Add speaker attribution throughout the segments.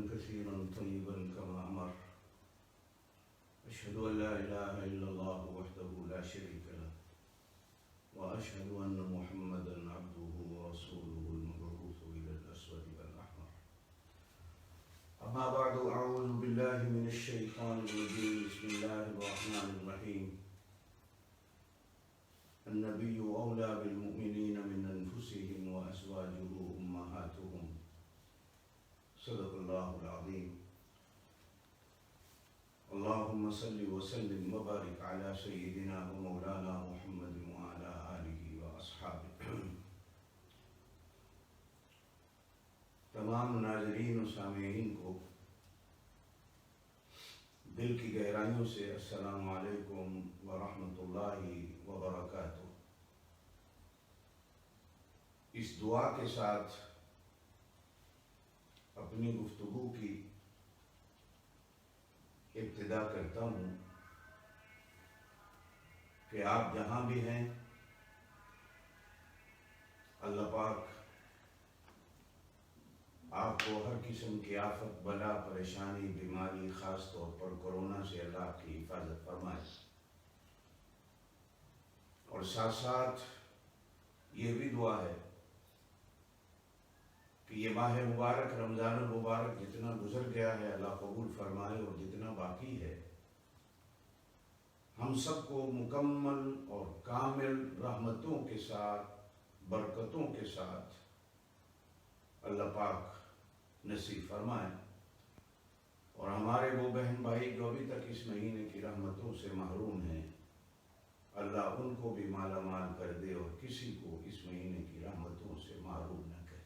Speaker 1: كثيرا طيبا كما أمر. أشهد أن لا إله إلا الله وحده لا شريك له وأشهد أن محمدا عبده ورسوله المبعوث إلى الأسود والأحمر. أما بعد، أعوذ بالله من الشيطان الرجيم. بسم الله الرحمن الرحيم. النبي أولى بالمؤمنين من أنفسهم وأزواجه أمهاتهم. صدق الله العظيم. اللهم صل وسلم وبارك على سيدنا ومولانا محمد وعلى آله وأصحابه. تمام ناظرین و سامعین کو دل کی گہرائیوں سے السلام علیکم ورحمۃ اللہ وبرکاتہ. اس دعا کے ساتھ اپنی گفتگو کی ابتدا کرتا ہوں کہ آپ جہاں بھی ہیں اللہ پاک آپ کو ہر قسم کی آفت، بلا، پریشانی، بیماری، خاص طور پر کورونا سے اللہ آپ کی حفاظت فرمائے. اور ساتھ ساتھ یہ بھی دعا ہے کہ یہ ماہ مبارک رمضان المبارک جتنا گزر گیا ہے اللہ قبول فرمائے، اور جتنا باقی ہے ہم سب کو مکمل اور کامل رحمتوں کے ساتھ، برکتوں کے ساتھ اللہ پاک نصیب فرمائے. اور ہمارے وہ بہن بھائی جو ابھی تک اس مہینے کی رحمتوں سے محروم ہیں اللہ ان کو بھی مالا مال کر دے اور کسی کو اس مہینے کی رحمتوں سے محروم نہ کرے.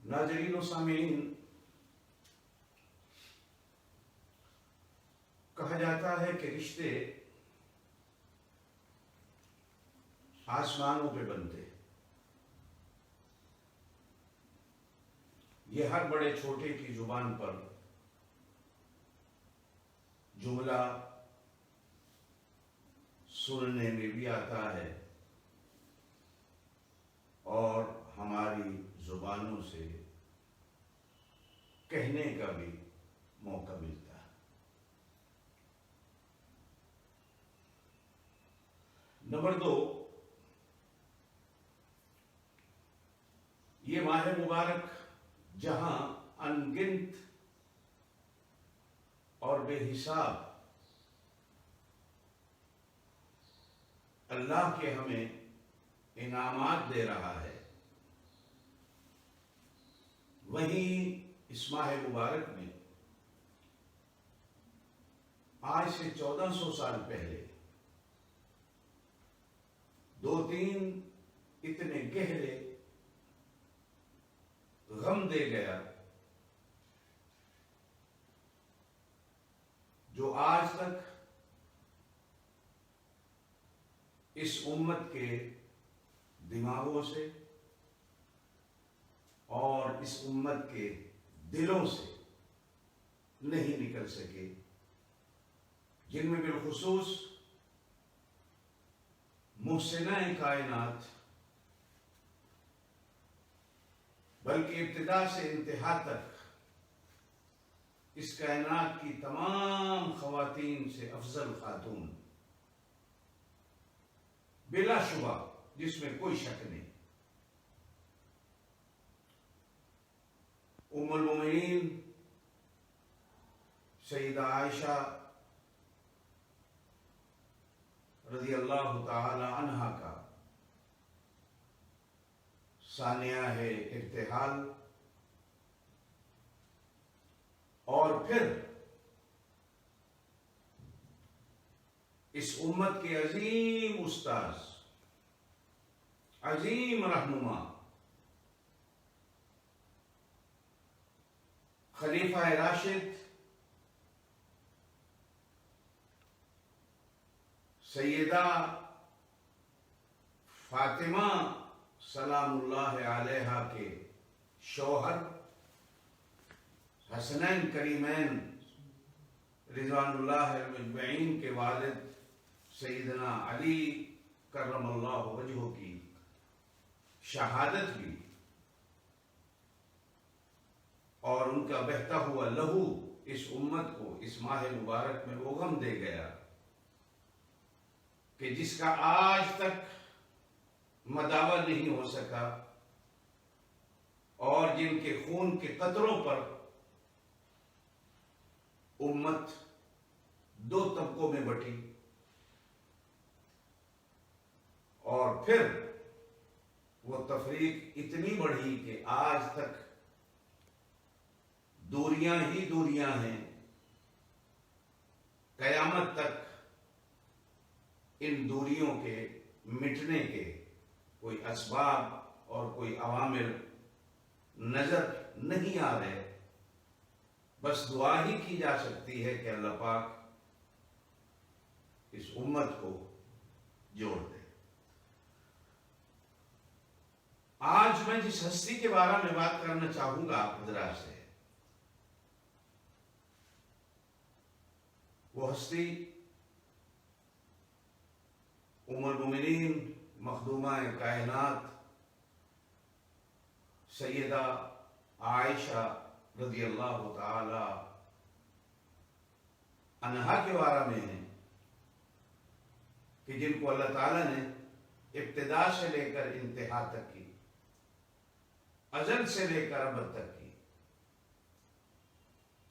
Speaker 1: ناظرین و سامعین، کہا جاتا ہے کہ رشتے آسمانوں پہ بنتے. یہ ہر بڑے چھوٹے کی زبان پر جملہ سننے میں بھی آتا ہے اور ہماری زبانوں سے کہنے کا بھی موقع ملتا ہے. نمبر 2، یہ ماہ مبارک جہاں انگنت اور بے حساب اللہ کے ہمیں انعامات دے رہا ہے، وہیں اس ماہ مبارک میں آج سے 1400 سال پہلے 2-3 اتنے گہرے غم دے گیا جو آج تک اس امت کے دماغوں سے اور اس امت کے دلوں سے نہیں نکل سکے، جن میں بالخصوص محسنہ کائنات بلکہ ابتدا سے انتہا تک اس کائنات کی تمام خواتین سے افضل خاتون بلا شبہ، جس میں کوئی شک نہیں، ام المومنین سیدہ عائشہ رضی اللہ تعالی عنہا کا ثانیہ ہے ارتحال، اور پھر اس امت کے عظیم استاذ، عظیم رہنما، خلیفہ راشد سیدہ فاطمہ سلام اللہ علیہا کے شوہر حسنین کریمین رضوان اللہ المجمعین کے والد سیدنا علی کرم اللہ وجہہ کی شہادت بھی اور ان کا بہتا ہوا لہو اس امت کو اس ماہ مبارک میں وہ غم دے گیا کہ جس کا آج تک مداوع نہیں ہو سکا، اور جن کے خون کے قطروں پر امت دو طبقوں میں بٹی، اور پھر وہ تفریق اتنی بڑھی کہ آج تک دوریاں ہی دوریاں ہیں۔ قیامت تک ان دوریوں کے مٹنے کے کوئی اسباب اور کوئی عوامل نظر نہیں آ رہے، بس دعا ہی کی جا سکتی ہے کہ اللہ پاک اس امت کو جوڑ دے۔ آج میں جس ہستی کے بارے میں بات کرنا چاہوں گا آپ حضرات سے، وہ ہستی ام المومنین مخدومہ کائنات سیدہ عائشہ رضی اللہ تعالی عنہا کے بارے میں ہے، کہ جن کو اللہ تعالیٰ نے ابتدا سے لے کر انتہا تک کی، ازل سے لے کر ابد تک کی،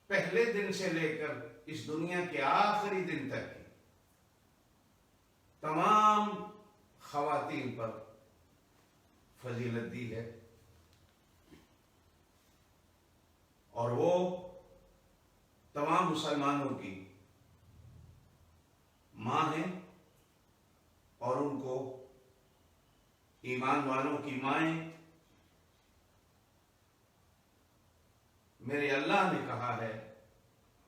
Speaker 1: پہلے دن سے لے کر اس دنیا کے آخری دن تک کی، تمام خواتین پر فضیلت دی ہے، اور وہ تمام مسلمانوں کی ماں ہیں، اور ان کو ایمان والوں کی مائیں میرے اللہ نے کہا ہے،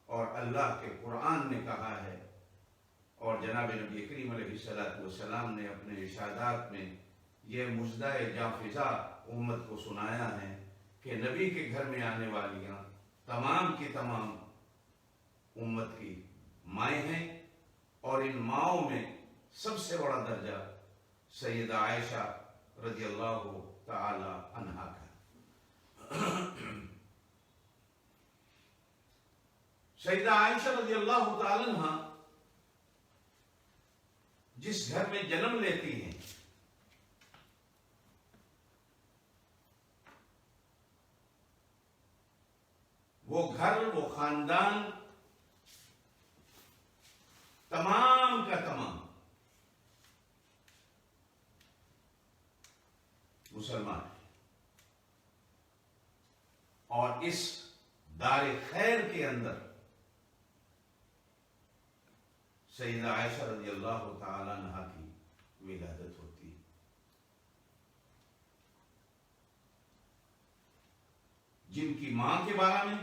Speaker 1: اور اللہ کے قرآن نے کہا ہے، اور جناب نبی کریم علیہ السلام نے اپنے ارشادات میں یہ مژدہ جافزہ امت کو سنایا ہے کہ نبی کے گھر میں آنے والیاں تمام کی تمام امت کی مائیں ہیں، اور ان ماؤں میں سب سے بڑا درجہ سیدہ عائشہ رضی اللہ تعالی عنہا کا۔ سیدہ عائشہ رضی اللہ تعالی عنہا جس گھر میں جنم لیتی ہیں، وہ گھر، وہ خاندان تمام کا تمام مسلمان ہے، اور اس دار خیر کے اندر سیدہ عائشہ رضی اللہ تعالی عنہا کی ولادت ہوتی ہے۔ جن کی ماں کے بارے میں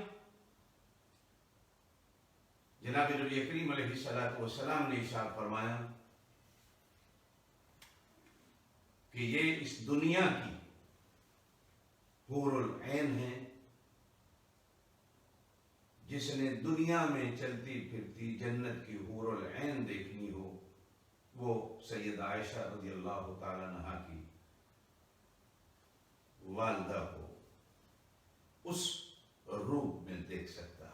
Speaker 1: جناب نبی کریم علیہ السلام نے ارشاد فرمایا کہ یہ اس دنیا کی حور العین ہے، جس نے دنیا میں چلتی پھرتی جنت کی حور العین دیکھنی ہو، وہ سیدہ عائشہ رضی اللہ تعالی عنہا کی والدہ ہو، اس روپ میں دیکھ سکتا ہے۔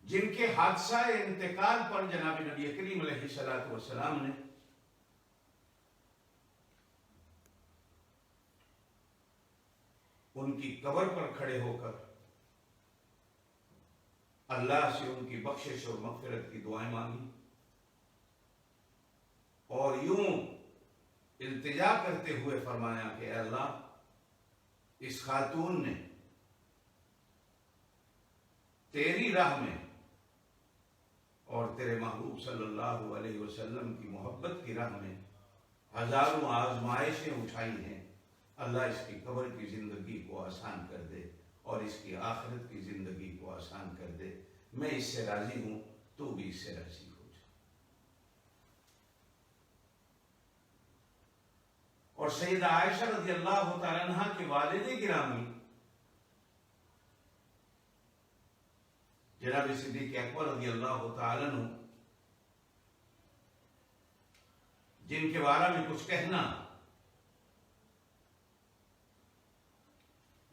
Speaker 1: جن کے حادثہ انتقال پر جناب نبی کریم علیہ السلام نے ان کی قبر پر کھڑے ہو کر اللہ سے ان کی بخشش اور مغفرت کی دعائیں مانگی، اور یوں التجا کرتے ہوئے فرمایا کہ اے اللہ، اس خاتون نے تیری راہ میں اور تیرے محبوب صلی اللہ علیہ وسلم کی محبت کی راہ میں ہزاروں آزمائشیں اٹھائی ہیں، اللہ اس کی قبر کی زندگی کو آسان کر دے اور اس کی آخرت کی زندگی کو آسان کر دے، میں اس سے راضی ہوں، تو بھی اس سے راضی ہو جا۔ اور سیدہ عائشہ رضی اللہ تعالی عنہا کے والد گرامی جناب صدیق اکبر رضی اللہ تعالی عنہ، جن کے بارے میں کچھ کہنا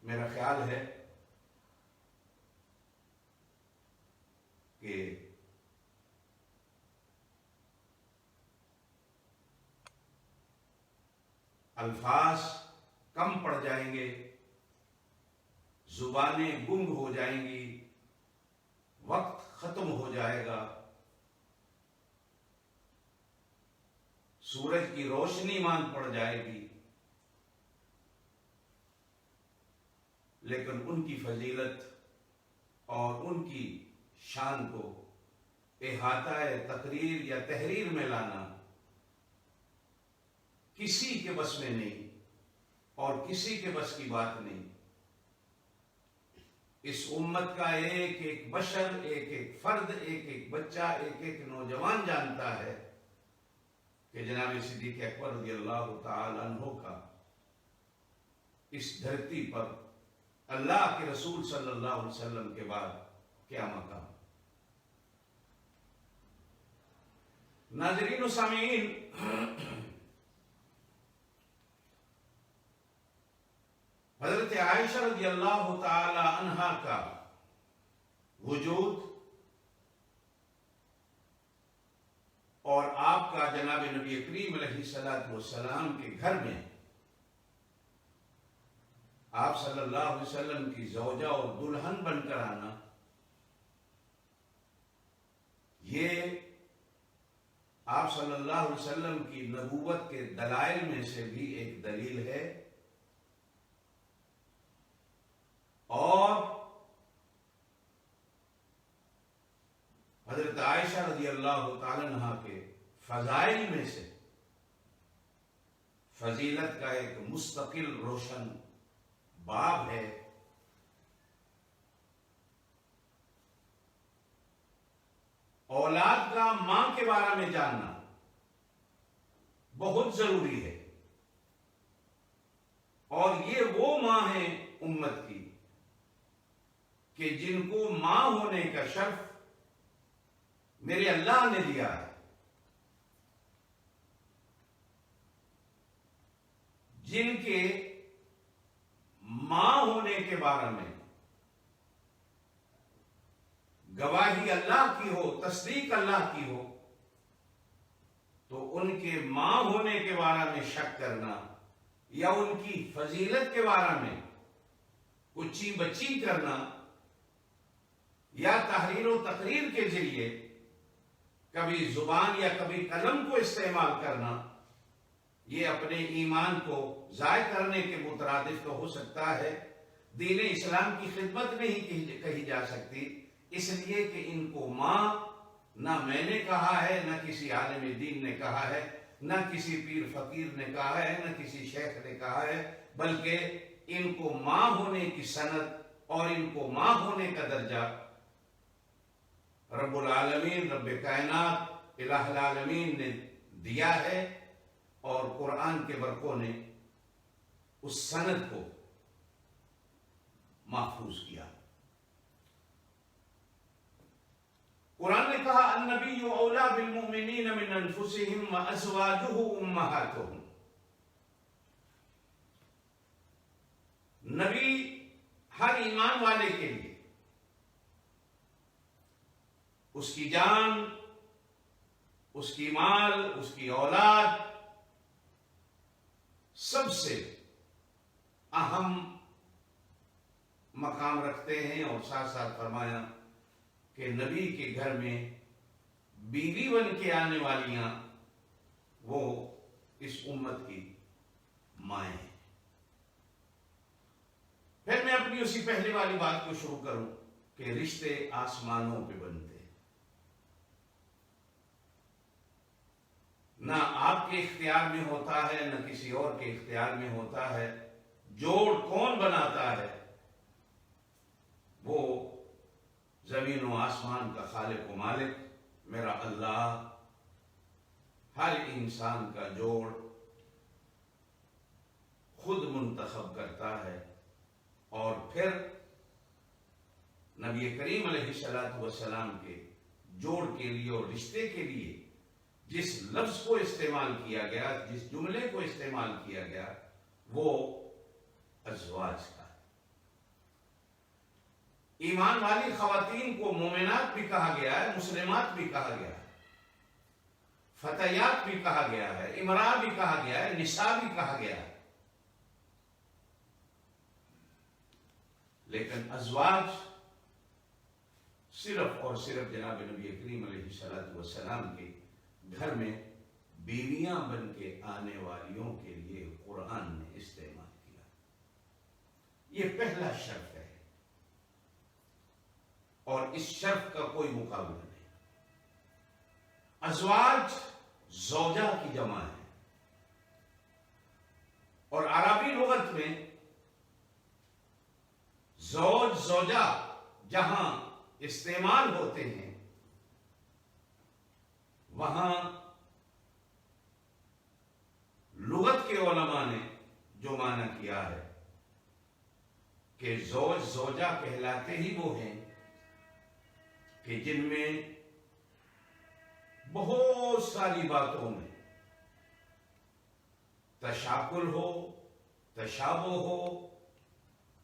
Speaker 1: میرا خیال ہے کہ الفاظ کم پڑ جائیں گے، زبانیں گنگ ہو جائیں گی، وقت ختم ہو جائے گا، سورج کی روشنی ماند پڑ جائے گی، لیکن ان کی فضیلت اور ان کی شان کو احاطہ تقریر یا تحریر میں لانا کسی کے بس میں نہیں اور کسی کے بس کی بات نہیں۔ اس امت کا ایک ایک بشر، ایک ایک فرد، ایک ایک بچہ، ایک ایک نوجوان جانتا ہے کہ جناب صدیق اکبر رضی اللہ تعالی عنہ کا اس دھرتی پر اللہ کے رسول صلی اللہ علیہ وسلم کے بعد کیا مقام۔ ناظرین و سامعین، حضرت عائشہ رضی اللہ تعالی عنہا کا وجود اور آپ کا جناب نبی کریم علیہ الصلوۃ والسلام کے گھر میں آپ صلی اللہ علیہ وسلم کی زوجہ اور دلہن بن کر آنا، یہ آپ صلی اللہ علیہ وسلم کی نبوت کے دلائل میں سے بھی ایک دلیل ہے، اور حضرت عائشہ رضی اللہ تعالی عنہ کے فضائل میں سے فضیلت کا ایک مستقل روشن باب ہے۔ اولاد کا ماں کے بارے میں جاننا بہت ضروری ہے، اور یہ وہ ماں ہیں امت کی کہ جن کو ماں ہونے کا شرف میرے اللہ نے دیا ہے، جن کے ماں ہونے کے بارے میں گواہی اللہ کی ہو، تصدیق اللہ کی ہو، تو ان کے ماں ہونے کے بارے میں شک کرنا یا ان کی فضیلت کے بارے میں اچھی بچی کرنا یا تحریر و تقریر کے ذریعے کبھی زبان یا کبھی قلم کو استعمال کرنا، یہ اپنے ایمان کو ضائع کرنے کے مترادف تو ہو سکتا ہے، دین اسلام کی خدمت نہیں کہی جا سکتی، اس لیے کہ ان کو ماں نہ میں نے کہا ہے، نہ کسی عالم دین نے کہا ہے، نہ کسی پیر فقیر نے کہا ہے، نہ کسی شیخ نے کہا ہے، بلکہ ان کو ماں ہونے کی سند اور ان کو ماں ہونے کا درجہ رب العالمین، رب کائنات، الہ العالمین نے دیا ہے، اور قرآن کے برقوں نے اس سند کو محفوظ کیا۔ قرآن نے کہا النبی اولیٰ بالمؤمنین من انفسہم وازواجہ امہاتہم، نبی ہر ایمان والے کے لیے اس کی جان، اس کی مال، اس کی اولاد سب سے اہم مقام رکھتے ہیں، اور ساتھ ساتھ فرمایا کہ نبی کے گھر میں بیوی بن کے آنے والیاں وہ اس امت کی مائیں ہیں۔ پھر میں اپنی اسی پہلے والی بات کو شروع کروں کہ رشتے آسمانوں پہ بنتے، نہ آپ کے اختیار میں ہوتا ہے، نہ کسی اور کے اختیار میں ہوتا ہے۔ جوڑ کون بناتا ہے؟ وہ زمین و آسمان کا خالق و مالک میرا اللہ ہر انسان کا جوڑ خود منتخب کرتا ہے، اور پھر نبی کریم علیہ الصلوۃ والسلام کے جوڑ کے لیے اور رشتے کے لیے جس لفظ کو استعمال کیا گیا، جس جملے کو استعمال کیا گیا، وہ ازواج کا ہے۔ ایمان والی خواتین کو مومنات بھی کہا گیا ہے، مسلمات بھی کہا گیا ہے، فتیات بھی کہا گیا ہے، امراء بھی کہا گیا ہے، نساء بھی کہا گیا ہے. لیکن ازواج صرف اور صرف جناب نبی کریم علیہ الصلوۃ والسلام کے گھر میں بیویاں بن کے آنے والیوں کے لیے قرآن نے استعمال کیا. یہ پہلا شرط ہے اور اس شرط کا کوئی مقابلہ نہیں. ازواج زوجہ کی جمع ہے اور عربی لغت میں زوج زوجہ جہاں استعمال ہوتے ہیں وہاں لغت کے علماء نے جو معنی کیا ہے کہ زوج زوجہ کہلاتے ہی وہ ہیں کہ جن میں بہت ساری باتوں میں تشاکل ہو، تشابہ ہو،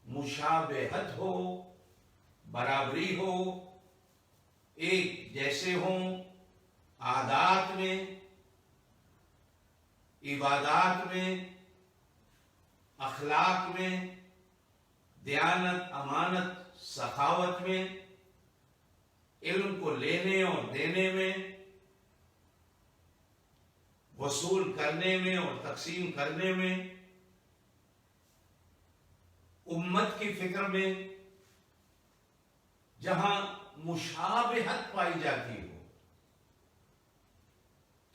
Speaker 1: مشابہت ہو، برابری ہو، ایک جیسے ہوں، عادات میں، عبادات میں، اخلاق میں، دیانت، امانت، سخاوت میں، علم کو لینے اور دینے میں، وصول کرنے میں اور تقسیم کرنے میں، امت کی فکر میں. جہاں مشابہت پائی جاتی ہو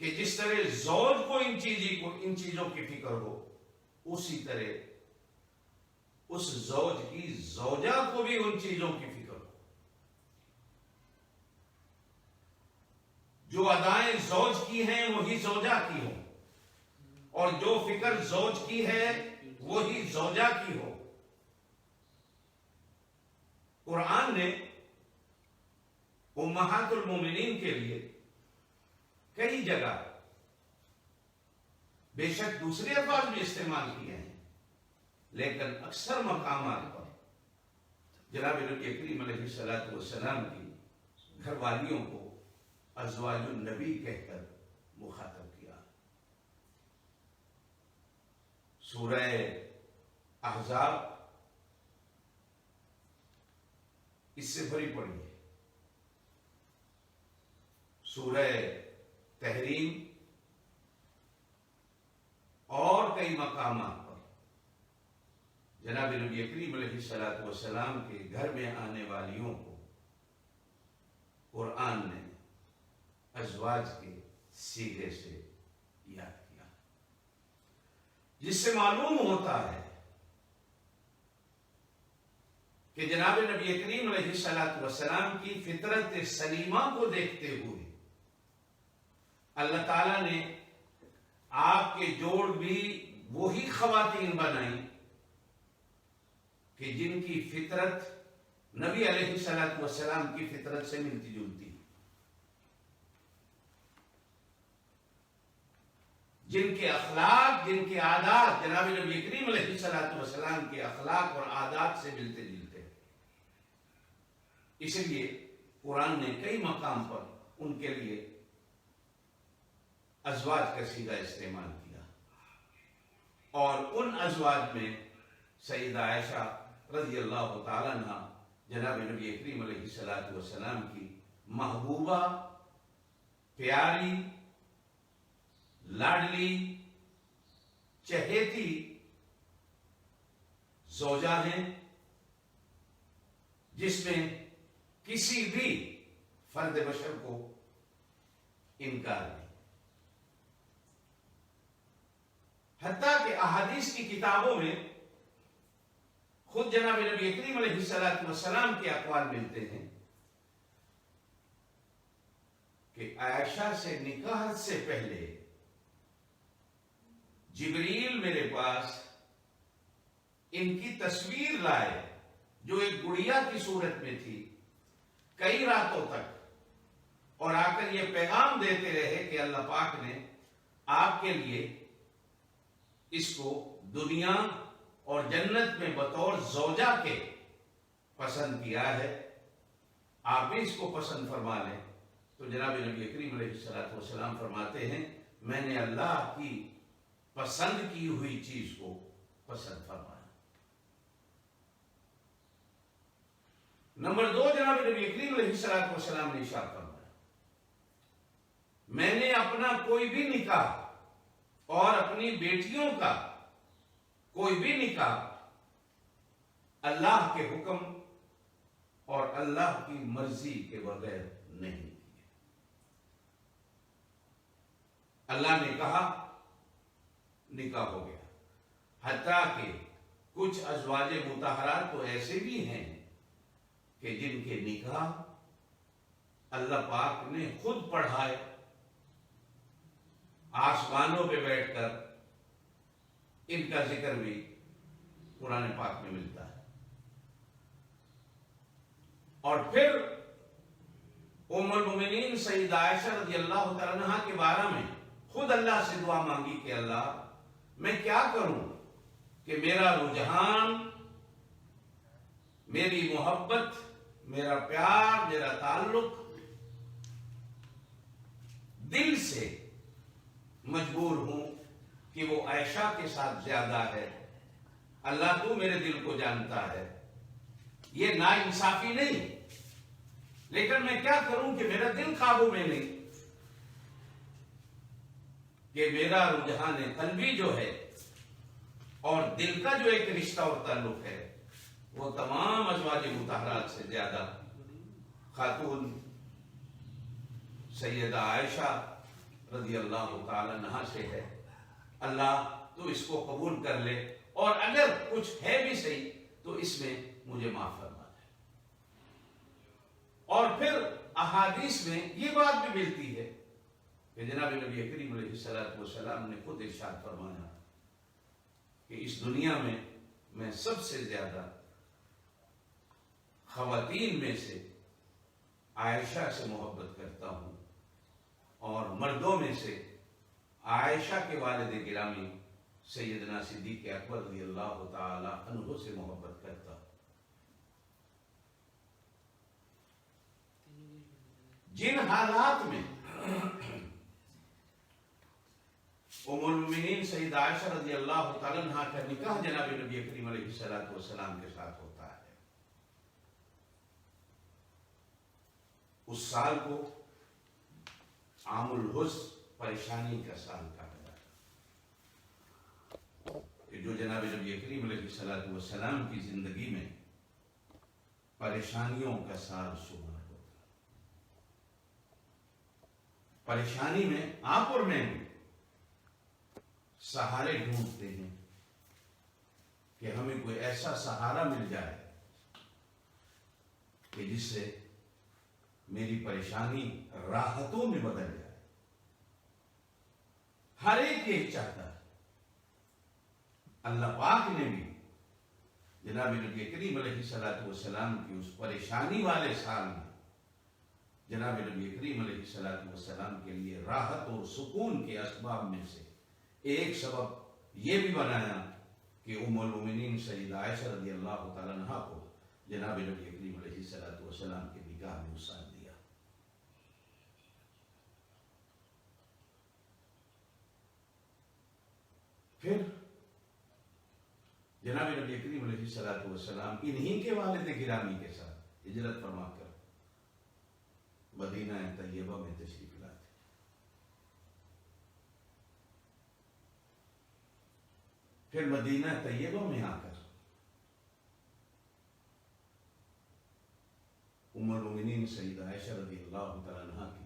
Speaker 1: کہ جس طرح زوج کو ان چیزوں کی فکر ہو، اسی طرح اس زوج کی زوجہ کو بھی ان چیزوں کی فکر ہو. جو ادائیں زوج کی ہیں وہی زوجہ کی ہوں اور جو فکر زوج کی ہے وہی زوجہ کی ہو. قرآن نے امہات المومنین کے لیے کئی جگہ بے شک دوسرے الفاظ بھی استعمال کیے ہیں لیکن اکثر مقامات پر جناب نبی کریم علیہ الصلوۃ والسلام کی گھر والیوں کو ازواج النبی کہہ کر مخاطب کیا. سورہ احزاب اس سے بھری پڑی ہے. سورہ تحریم اور کئی مقامات پر جناب نبی کریم علیہ الصلوۃ والسلام کے گھر میں آنے والیوں کو قرآن نے ازواج کے صیغے سے یاد کیا، جس سے معلوم ہوتا ہے کہ جناب نبی کریم علیہ الصلوۃ والسلام کی فطرت سلیمہ کو دیکھتے ہوئے اللہ تعالیٰ نے آپ کے جوڑ بھی وہی خواتین بنائیں کہ جن کی فطرت نبی علیہ الصلوۃ والسلام کی فطرت سے ملتی جلتی، جن کے اخلاق، جن کے عادات جناب نبی کریم علیہ الصلوۃ والسلام کے اخلاق اور عادات سے ملتے جلتے. اس لیے قرآن نے کئی مقام پر ان کے لیے ازواج کا صیغہ استعمال کیا اور ان ازواج میں سیدہ عائشہ رضی اللہ تعالیٰ عنہ جناب نبی کریم علیہ الصلوۃ والسلام کی محبوبہ، پیاری، لاڈلی، چہیتی زوجہ ہیں جس میں کسی بھی فرد بشر کو انکار نہیں. حتیٰ کہ احادیث کی کتابوں میں خود جناب نبی کریم علیہ الصلوۃ والسلام کے اقوال ملتے ہیں کہ عائشہ سے نکاح سے پہلے جبریل میرے پاس ان کی تصویر لائے جو ایک گڑیا کی صورت میں تھی کئی راتوں تک، اور آ کر یہ پیغام دیتے رہے کہ اللہ پاک نے آپ کے لیے اس کو دنیا اور جنت میں بطور زوجہ کے پسند کیا ہے، آپ بھی اس کو پسند فرما لیں، تو جناب نبی کریم علیہ الصلوۃ والسلام فرماتے ہیں میں نے اللہ کی پسند کی ہوئی چیز کو پسند فرمایا۔ نمبر 2، جناب نبی کریم علیہ الصلوۃ والسلام نے ارشاد فرمایا میں نے اپنا کوئی بھی نکاح اور اپنی بیٹیوں کا کوئی بھی نکاح اللہ کے حکم اور اللہ کی مرضی کے بغیر نہیں کیا۔ اللہ نے کہا نکاح ہو گیا، حتیٰ کہ کچھ ازواج مطہرات تو ایسے بھی ہیں کہ جن کے نکاح اللہ پاک نے خود پڑھائے، آسمانوں پہ بیٹھ کر ان کا ذکر بھی قرآن پاک میں ملتا ہے۔ اور پھر ام المومنین سیدہ عائشہ رضی اللہ تعالیٰ عنہا کے بارے میں خود اللہ سے دعا مانگی کہ اللہ میں کیا کروں کہ میرا رجحان، میری محبت، میرا پیار، میرا تعلق دل سے مجبور ہوں کہ وہ عائشہ کے ساتھ زیادہ ہے۔ اللہ تو میرے دل کو جانتا ہے، یہ ناانصافی نہیں، لیکن میں کیا کروں کہ میرا دل قابو میں نہیں، کہ میرا رجحان قلبی جو ہے اور دل کا جو ایک رشتہ اور تعلق ہے وہ تمام ازواج مطہرات سے زیادہ خاتون سیدہ عائشہ رضی اللہ تعالی عنہا سے ہے۔ اللہ تو اس کو قبول کر لے، اور اگر کچھ ہے بھی صحیح تو اس میں مجھے معاف فرما دے۔ اور پھر احادیث میں یہ بات بھی ملتی ہے کہ جناب نبی کریم علیہ الصلوۃ والسلام نے خود ارشاد فرمایا کہ اس دنیا میں میں سب سے زیادہ خواتین میں سے عائشہ سے محبت کرتا ہوں، اور مردوں میں سے عائشہ کے والد گرامی سیدنا صدیق اکبر رضی اللہ تعالی عنہ سے محبت کرتا ہوں۔ جن حالات میں ام المومنین سیدہ عائشہ رضی اللہ تعالی عنہا کا نکاح جناب نبی کریم علیہ الصلوۃ والسلام کے ساتھ ہوتا ہے، اس سال کو عام الحزن، پریشانی کا سال کہا جاتا ہے، کہ جو جناب نبی کریم علیہ الصلوۃ والسلام کی زندگی میں پریشانیوں کا سال شمار ہوتا ہے۔ پریشانی میں آپ اور میں بھی سہارے ڈھونڈتے ہیں کہ ہمیں کوئی ایسا سہارا مل جائے کہ جس سے میری پریشانی راحتوں میں بدل جائے۔ ہر ایک یہ چاہتا ہے۔ اللہ پاک نے بھی جناب نبی کریم علیہ الصلوۃ والسلام کی اس پریشانی والے سال میں جناب نبی کریم علیہ الصلوۃ والسلام کے لیے راحت اور سکون کے اسباب میں سے ایک سبب یہ بھی بنایا کہ ام المومنین سیدہ عائشہ رضی اللہ تعالی عنہا کو جناب نبی کریم علیہ الصلوۃ والسلام کے نکاح میں وصال دیا۔ پھر جناب نبی کریم علیہ الصلوۃ والسلام انہی کے والد گرامی کے ساتھ ہجرت فرما کر مدینہ طیبہ میں تشریف لاتے۔ پھر مدینہ طیبہ میں آ کر ام المومنین سیدہ عائشہ رضی اللہ تعالی عنہا کی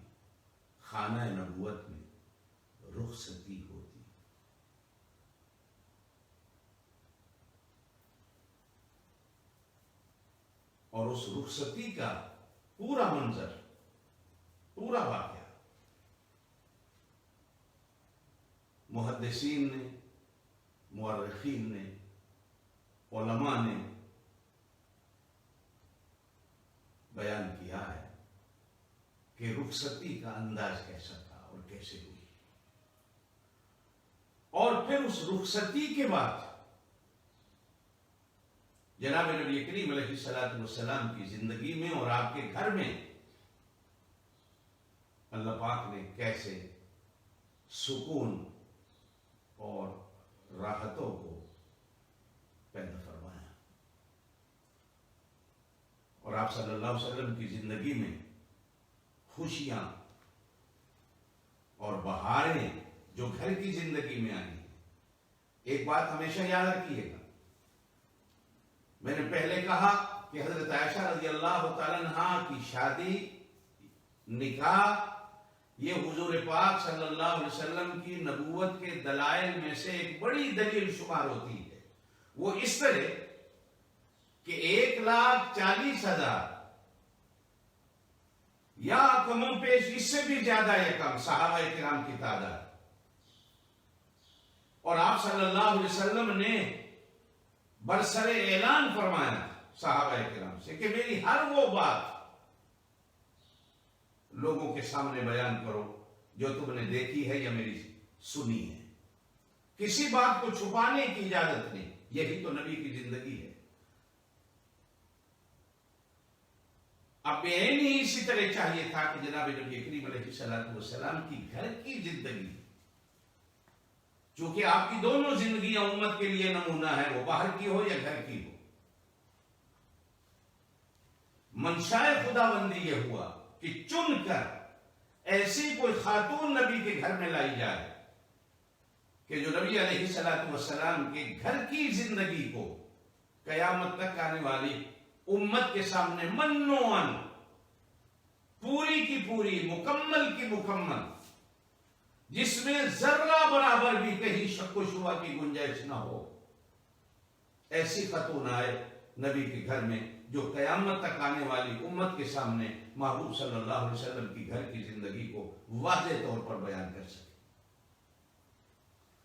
Speaker 1: خانہ نبوت میں رخصتی ہوتی، اور اس رخصتی کا پورا منظر، پورا واقعہ محدثین نے، مورخین نے، علماء نے بیان کیا ہے کہ رخصتی کا انداز کیسا تھا اور کیسے ہوئی۔ اور پھر اس رخصتی کے بعد جناب نبی کریم علیہ الصلوۃ والسلام کی زندگی میں اور آپ کے گھر میں اللہ پاک نے کیسے سکون اور راحتوں کو پیدا فرمایا، اور آپ صلی اللہ علیہ وسلم کی زندگی میں خوشیاں اور بہاریں جو گھر کی زندگی میں آئی ہیں۔ ایک بات ہمیشہ یاد رکھیے گا، میں نے پہلے کہا کہ حضرت عائشہ رضی اللہ تعالیٰ عنہا کی شادی، نکاح، یہ حضور پاک صلی اللہ علیہ وسلم کی نبوت کے دلائل میں سے ایک بڑی دلیل شمار ہوتی ہے۔ وہ اس طرح کہ 1,40,000 یا کم و پیش اس سے بھی زیادہ یا کم صحابہ کرام کی تعداد، اور آپ صلی اللہ علیہ وسلم نے برسر اعلان فرمایا صحابہ کرام سے کہ میری ہر وہ بات لوگوں کے سامنے بیان کرو جو تم نے دیکھی ہے یا میری سنی ہے، کسی بات کو چھپانے کی اجازت نہیں۔ یہی تو نبی کی زندگی ہے۔ اب نہیں اسی طرح چاہیے تھا کہ جناب نبی کریم علیہ الصلوۃ والسلام کی گھر کی زندگی، چونکہ آپ کی دونوں زندگیاں امت کے لیے نمونہ ہے، وہ باہر کی ہو یا گھر کی ہو۔ منشائے خداوندی یہ ہوا کہ چن کر ایسی کوئی خاتون نبی کے گھر میں لائی جائے کہ جو نبی علیہ الصلوۃ والسلام کے گھر کی زندگی کو قیامت تک آنے والی امت کے سامنے منوعاً پوری کی پوری، مکمل کی مکمل، جس میں ذرہ برابر بھی کہیں شک و شبہ کی گنجائش نہ ہو، ایسی خاتون آئے نبی کے گھر میں جو قیامت تک آنے والی امت کے سامنے محبوب صلی اللہ علیہ وسلم کی گھر کی زندگی کو واضح طور پر بیان کر سکے۔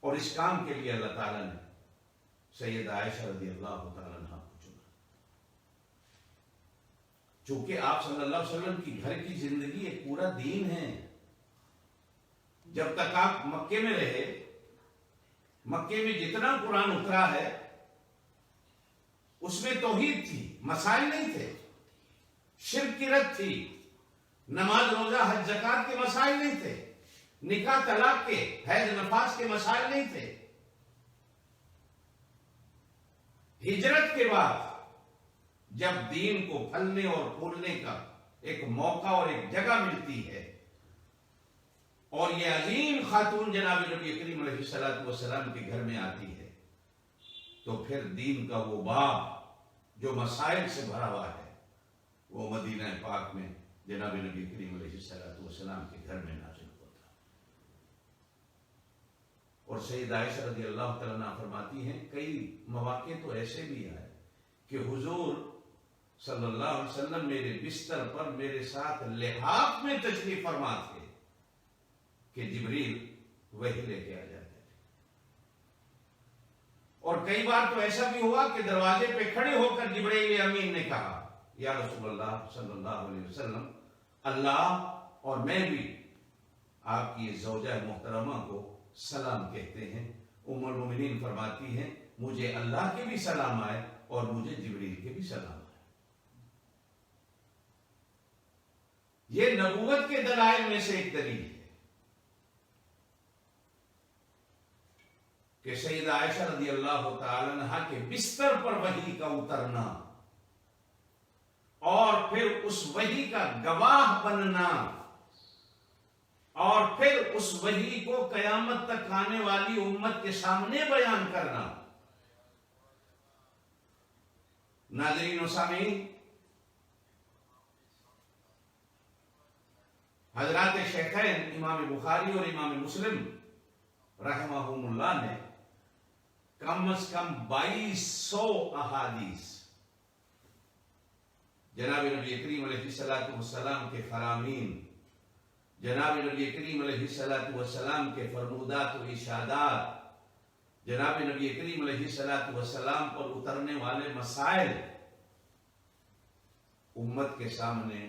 Speaker 1: اور اس کام کے لیے اللہ تعالیٰ نے سیدہ عائشہ رضی اللہ تعالیٰ عنہ کو چنا، چونکہ آپ صلی اللہ علیہ وسلم کی گھر کی زندگی ایک پورا دین ہے۔ جب تک آپ مکے میں رہے، مکے میں جتنا قرآن اترا ہے اس میں توحید تھی، مسائل نہیں تھے، شرک کی رد تھی، نماز روزہ حج زکات کے مسائل نہیں تھے، نکاح طلاق کے، حیض نفاس کے مسائل نہیں تھے۔ ہجرت کے بعد جب دین کو پھلنے اور پھولنے کا ایک موقع اور ایک جگہ ملتی ہے، اور یہ عظیم خاتون جناب نبی کریم علیہ الصلوۃ والسلام کے گھر میں آتی ہے، تو پھر دین کا وہ باب جو مسائل سے بھرا ہوا ہے وہ مدینہ پاک میں جناب نبی کریم علیہ الصلوۃ والسلام کے گھر میں نازل ہوتا۔ اور سیدہ عائشہ رضی اللہ تعالیٰ عنہ فرماتی ہیں کئی مواقع تو ایسے بھی آئے کہ حضور صلی اللہ علیہ وسلم میرے بستر پر میرے ساتھ لحاف میں تشریف فرما تھے کہ جبریل وحی لے کے آ جاتے تھے، اور کئی بار تو ایسا بھی ہوا کہ دروازے پہ کھڑے ہو کر جبرائیل امین نے کہا یا رسول اللہ صلی اللہ علیہ وسلم، اللہ اور میں بھی آپ کی زوجہ محترمہ کو سلام کہتے ہیں۔ ام المومنین فرماتی ہیں مجھے اللہ کے بھی سلام آئے اور مجھے جبریل کے بھی سلام آئے۔ یہ نبوت کے دلائل میں سے ایک دلیل ہے کہ سیدہ عائشہ رضی اللہ تعالی عنہا کے بستر پر وحی کا اترنا اور پھر اس وحی کا گواہ بننا اور پھر اس وحی کو قیامت تک آنے والی امت کے سامنے بیان کرنا۔ ناظرین و سامعین، حضرات شیخین امام بخاری اور امام مسلم رحمہم اللہ نے کم از کم 2200 احادیث جناب نبی کریم علیہ الصلوۃ والسلام کے فرامین، جناب نبی کریم علیہ الصلوۃ والسلام کے فرمودات و ارشادات، جناب نبی کریم علیہ الصلوۃ والسلام پر اترنے والے مسائل امت کے سامنے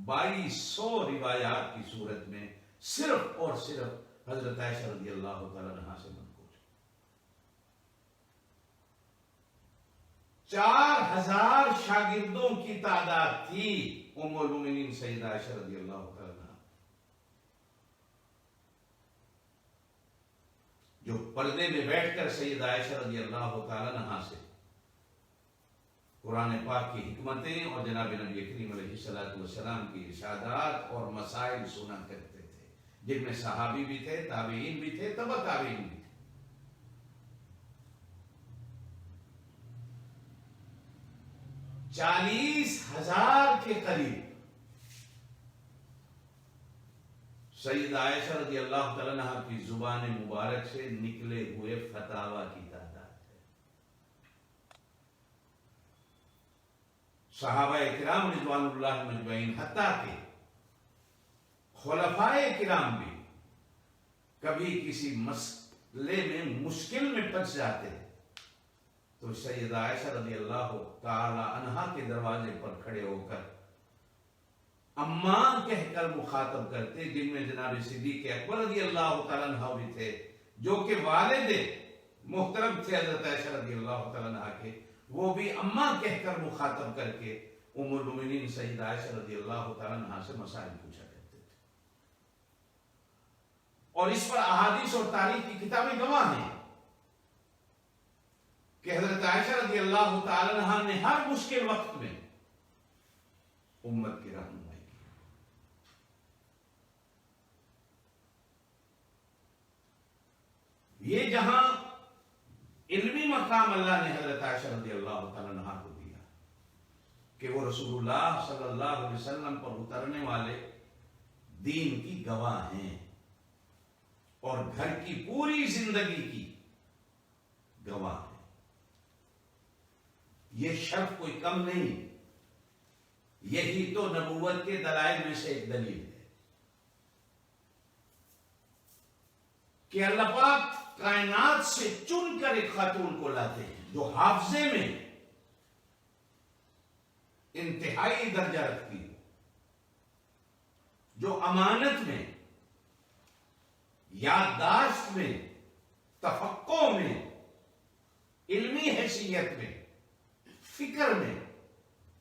Speaker 1: 2200 روایات کی صورت میں صرف اور صرف حضرت عائشہ رضی اللہ تعالی عنہا سے منقول۔ 4,000 شاگردوں کی تعداد تھی ام المومنین سیدہ عائشہ رضی اللہ تعالیٰ عنہا، جو پردے میں بیٹھ کر سیدہ عائشہ رضی اللہ تعالیٰ عنہا سے قرآن پاک کی حکمتیں اور جناب نبی کریم علیہ السلام کی ارشادات اور مسائل سنا کرتے تھے، جن میں صحابی بھی تھے، تابعین بھی تھے، تبع تابعین بھی تھے۔ 40,000 کے قریب سیدہ عائشہ رضی اللہ تعالیٰ عنہ کی زبان مبارک سے نکلے ہوئے فتاوی کی تعداد ہے۔ صحابہ کرام رضوان اللہ مجمعین، حتیٰ کہ خلفائے کرام بھی کبھی کسی مسئلے میں مشکل میں پھنس جاتے ہیں تو سیدہ عائشہ رضی اللہ تعالی عنہا کے دروازے پر کھڑے ہو کر اماں کہہ کر مخاطب کرتے، جن میں جناب صدیق اکبر رضی اللہ تعالیٰ عنہ بھی تھے، جو کہ والد محترم تھے حضرت عائشہ رضی اللہ تعالیٰ عنہ کے، وہ بھی اماں کہہ کر مخاطب کر کے ام المومنین سیدہ عائشہ رضی اللہ تعالیٰ عنہ سے مسائل پوچھا کرتے تھے۔ اور اس پر احادیث اور تاریخ کی کتابیں گواہ ہیں کہ حضرت عائشہ رضی اللہ تعالی عنہ نے ہر مشکل وقت میں امت کی رہنمائی کی۔ یہ جہاں علمی مقام اللہ نے حضرت عائشہ رضی اللہ تعالی عنہ کو دیا کہ وہ رسول اللہ صلی اللہ علیہ وسلم پر اترنے والے دین کی گواہ ہیں اور گھر کی پوری زندگی کی گواہ ہیں۔ یہ شرف کوئی کم نہیں، یہی تو نبوت کے دلائل میں سے ایک دلیل ہے کہ اللہ پاک کائنات سے چن کر ایک خاتون کو لاتے ہیں جو حافظے میں انتہائی درجہ رکھتی ہے، جو امانت میں، یادداشت میں، تفقع میں، علمی حیثیت میں، فکر میں،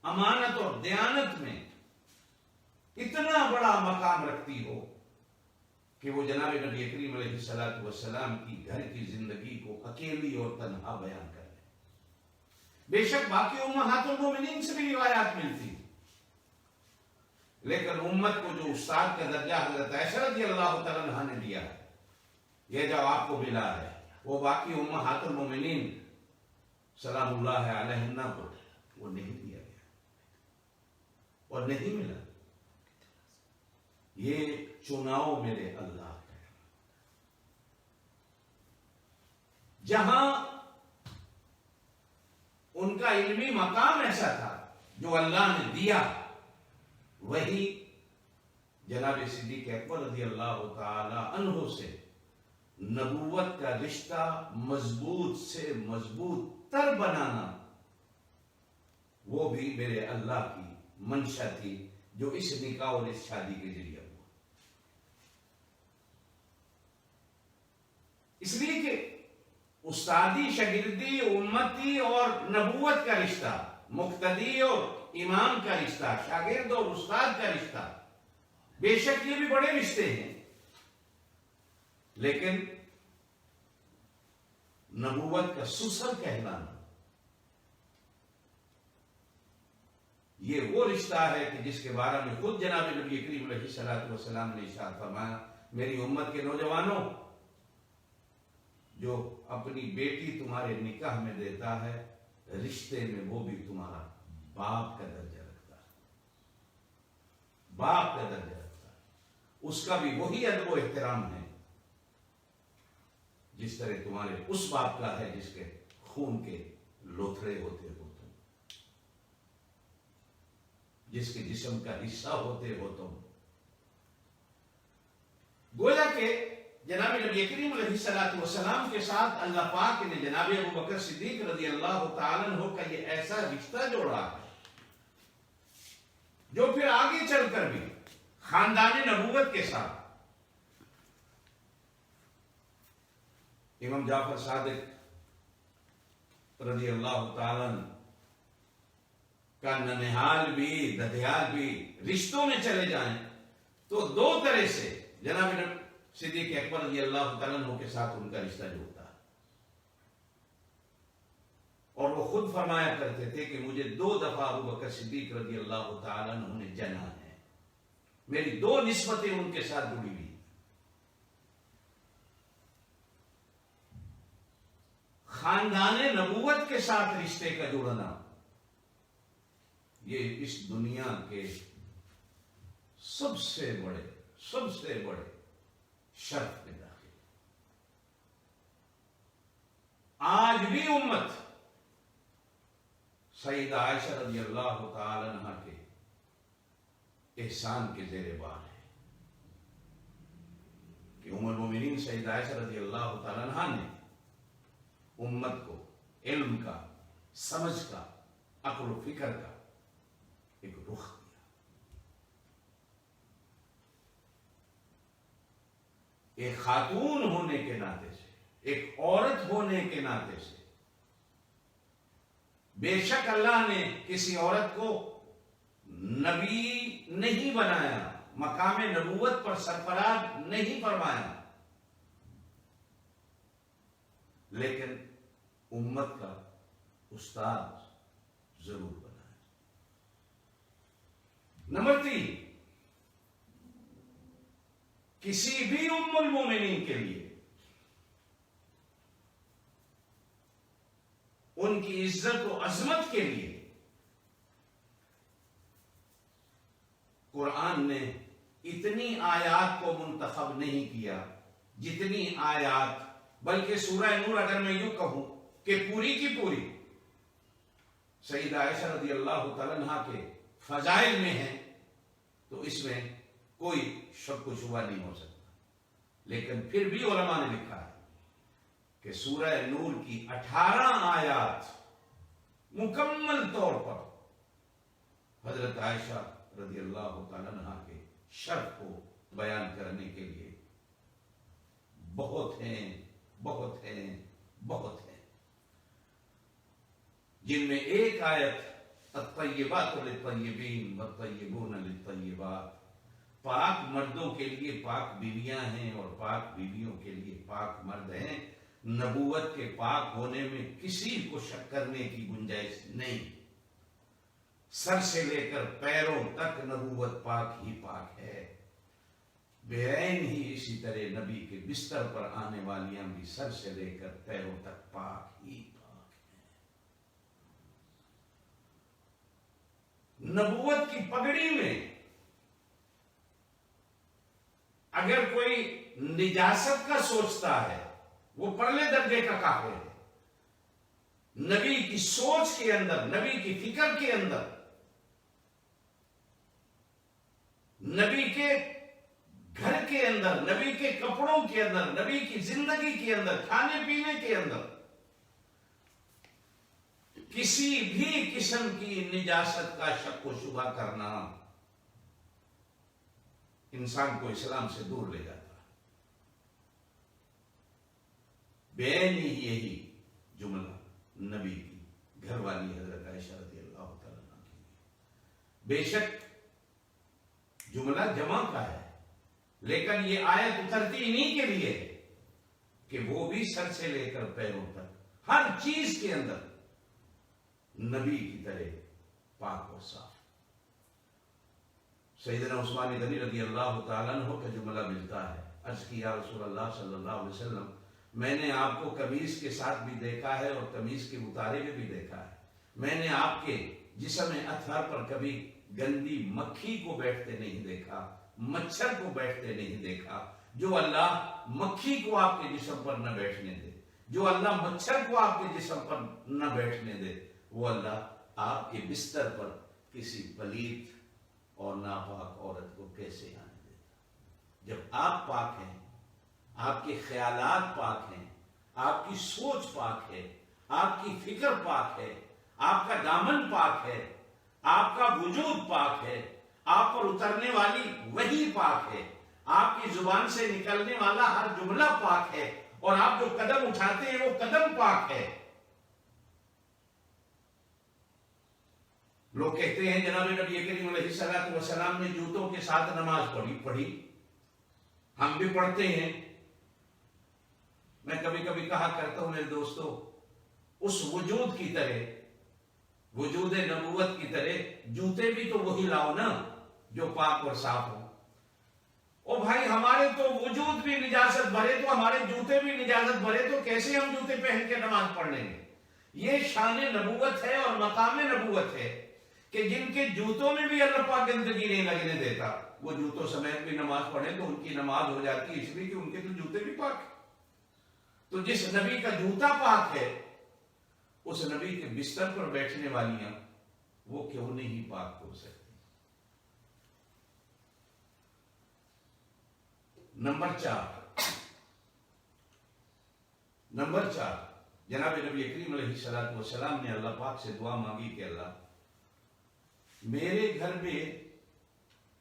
Speaker 1: امانت اور دیانت میں اتنا بڑا مقام رکھتی ہو کہ وہ جناب نبی کریم علیہ السلام کی گھر کی زندگی کو اکیلی اور تنہا بیان کر لے۔ بے شک باقی امہات المومنین سے بھی روایات ملتی، لیکن امت کو جو استاد کا درجہ حضرت عائشہ رضی اللہ تعالیٰ عنہ نے دیا ہے، یہ جو آپ کو ملا ہے، وہ باقی امہات المومنین سلام اللہ علیہن کو وہ نہیں دیا گیا اور نہیں ملا۔ یہ چناؤ میرے اللہ کا ہے۔ جہاں ان کا علمی مقام ایسا تھا جو اللہ نے دیا، وہی جناب صدیق اکبر رضی اللہ تعالی عنہ سے نبوت کا رشتہ مضبوط سے مضبوط تر بنانا، وہ بھی میرے اللہ کی منشا تھی جو اس نکاح اور اس شادی کے ذریعے ہوا۔ اس لیے کہ استادی، شاگردی، امتی اور نبوت کا رشتہ، مقتدی اور امام کا رشتہ، شاگرد اور استاد کا رشتہ، بے شک یہ بھی بڑے رشتے ہیں، لیکن نبوت کا سسر کہلانا یہ وہ رشتہ ہے کہ جس کے بارے میں خود جناب نبی کریم علیہ السلام نے ارشاد فرمایا، میری امت کے نوجوانوں، جو اپنی بیٹی تمہارے نکاح میں دیتا ہے، رشتے میں وہ بھی تمہارا باپ کا درجہ رکھتا ہے، باپ کا درجہ رکھتا ہے، اس کا بھی وہی ادب و احترام ہے جس طرح تمہارے اس باپ کا ہے جس کے خون کے لوتھڑے ہوتے ہو تم، جس کے جسم کا حصہ ہوتے ہو تم۔ گویا کہ جناب نبی کریم علیہ السلام کے ساتھ اللہ پاک نے جناب ابو بکر صدیق رضی اللہ تعالیٰ عنہ کا یہ ایسا رشتہ جوڑا ہے جو پھر آگے چل کر بھی خاندان نبوت کے ساتھ امام جعفر صادق رضی اللہ تعالیٰ عنہ کا ننہال بھی ددھیال بھی رشتوں میں چلے جائیں تو دو طرح سے جناب صدیق اکبر رضی اللہ تعالیٰ عنہ کے ساتھ ان کا رشتہ جڑتا ہے. اور وہ خود فرمایا کرتے تھے کہ مجھے 2 دفعہ ابو بکر صدیق رضی اللہ تعالیٰ عنہ نے جنا ہے. میری 2 نسبتیں ان کے ساتھ جڑی ہوئی. خاندان نبوت کے ساتھ رشتے کا جڑنا یہ اس دنیا کے سب سے بڑے شرف میں داخل. آج بھی امت سیدہ عائشہ رضی اللہ تعالی عنہا کے احسان کے زیر بار ہے کہ ام المومنین سیدہ عائشہ رضی اللہ تعالی عنہا نے امت کو علم کا، سمجھ کا، عقل و فکر کا ایک رخ دیا. ایک خاتون ہونے کے ناطے سے، ایک عورت ہونے کے ناطے سے بے شک اللہ نے کسی عورت کو نبی نہیں بنایا، مقام نبوت پر سرفراز نہیں فرمایا، لیکن امت کا استاد ضرور بنایا. نمبر 3، کسی بھی ام المومنین کے لیے ان کی عزت و عظمت کے لیے قرآن نے اتنی آیات کو منتخب نہیں کیا جتنی آیات، بلکہ سورہ نور اگر میں یوں کہوں کہ پوری کی پوری سیدہ عائشہ رضی اللہ تعالیٰ عنہا کے فضائل میں ہیں، تو اس میں کوئی شک و شبہ نہیں ہو سکتا. لیکن پھر بھی علماء نے لکھا ہے کہ سورہ نور کی 18 آیات مکمل طور پر حضرت عائشہ رضی اللہ تعالیٰ عنہا کے شرف کو بیان کرنے کے لیے بہت ہیں، جن میں ایک آیت الطیبات للطیبین والطیبون للطیبات، پاک مردوں کے لیے پاک بیویاں ہیں اور پاک بیویوں کے لیے پاک مرد ہیں. نبوت کے پاک ہونے میں کسی کو شک کرنے کی گنجائش نہیں. سر سے لے کر پیروں تک نبوت پاک ہی پاک ہے. بہرین ہی اسی طرح نبی کے بستر پر آنے والیاں بھی سر سے لے کر پیروں تک پاک ہی پاک ہیں. نبوت کی پگڑی میں اگر کوئی نجاست کا سوچتا ہے وہ پرلے درجے کا کافر ہے. نبی کی سوچ کے اندر، نبی کی فکر کے اندر، نبی کے گھر کے اندر، نبی کے کپڑوں کے اندر، نبی کی زندگی کے اندر، کھانے پینے کے اندر کسی بھی قسم کی نجاست کا شک و شبہ کرنا انسان کو اسلام سے دور لے جاتا ہے. بین ہی یہی جملہ نبی کی گھر والی حضرت عائشہ رضی اللہ تعالیٰ عنہ کی. بے شک جملہ جمع کا ہے، لیکن یہ آیت اترتی انہی کے لیے کہ وہ بھی سر سے لے کر پیروں تک ہر چیز کے اندر نبی کی طرح پاک و صاف. سیدنا عثمان غنی رضی اللہ تعالیٰ عنہ کا جملہ ملتا ہے. عرض کی یا رسول اللہ صلی اللہ علیہ وسلم، میں نے آپ کو قمیص کے ساتھ بھی دیکھا ہے اور قمیص کے اتارے میں بھی دیکھا ہے. میں نے آپ کے جسم اطہر پر کبھی گندی مکھی کو بیٹھتے نہیں دیکھا، مچھر کو بیٹھتے نہیں دیکھا. جو اللہ مکھی کو آپ کے جسم پر نہ بیٹھنے دے، جو اللہ مچھر کو آپ کے جسم پر نہ بیٹھنے دے، وہ اللہ آپ کے بستر پر کسی پلیت اور ناپاک عورت کو کیسے آنے دیتا؟ جب آپ پاک ہیں، آپ کے خیالات پاک ہیں، آپ کی سوچ پاک ہے، آپ کی فکر پاک ہے، آپ کا دامن پاک ہے، آپ کا وجود پاک ہے، آپ پر اترنے والی وحی پاک ہے، آپ کی زبان سے نکلنے والا ہر جملہ پاک ہے، اور آپ جو قدم اٹھاتے ہیں وہ قدم پاک ہے. لوگ کہتے ہیں جناب نبی کریم علیہ الصلوۃ والسلام نے جوتوں کے ساتھ نماز پڑھی، ہم بھی پڑھتے ہیں۔ میں کبھی کبھی کہا کرتا ہوں میرے دوستو، اس وجود کی طرح، وجود نبوت کی طرح جوتے بھی تو وہی لاؤ نا جو پاک اور صاف ہو۔ او بھائی ہمارے تو وجود بھی نجاست بھرے، تو ہمارے جوتے بھی نجاست بھرے، تو کیسے ہم جوتے پہن کے نماز پڑھ لیں گے؟ یہ شان نبوت ہے اور مقام نبوت ہے کہ جن کے جوتوں میں بھی اللہ پاک گندگی نہیں لگنے دیتا، وہ جوتوں سمیت بھی نماز پڑھیں تو ان کی نماز ہو جاتی ہے، اس لیے کہ ان کے تو جوتے بھی پاک ہیں۔ تو جس نبی کا جوتا پاک ہے، اس نبی کے بستر پر بیٹھنے والیاں وہ کیوں نہیں پاک ہو سکتی؟ نمبر چار، جناب نبی کریم علیہ الصلوۃ والسلام نے اللہ پاک سے دعا مانگی کہ اللہ میرے گھر میں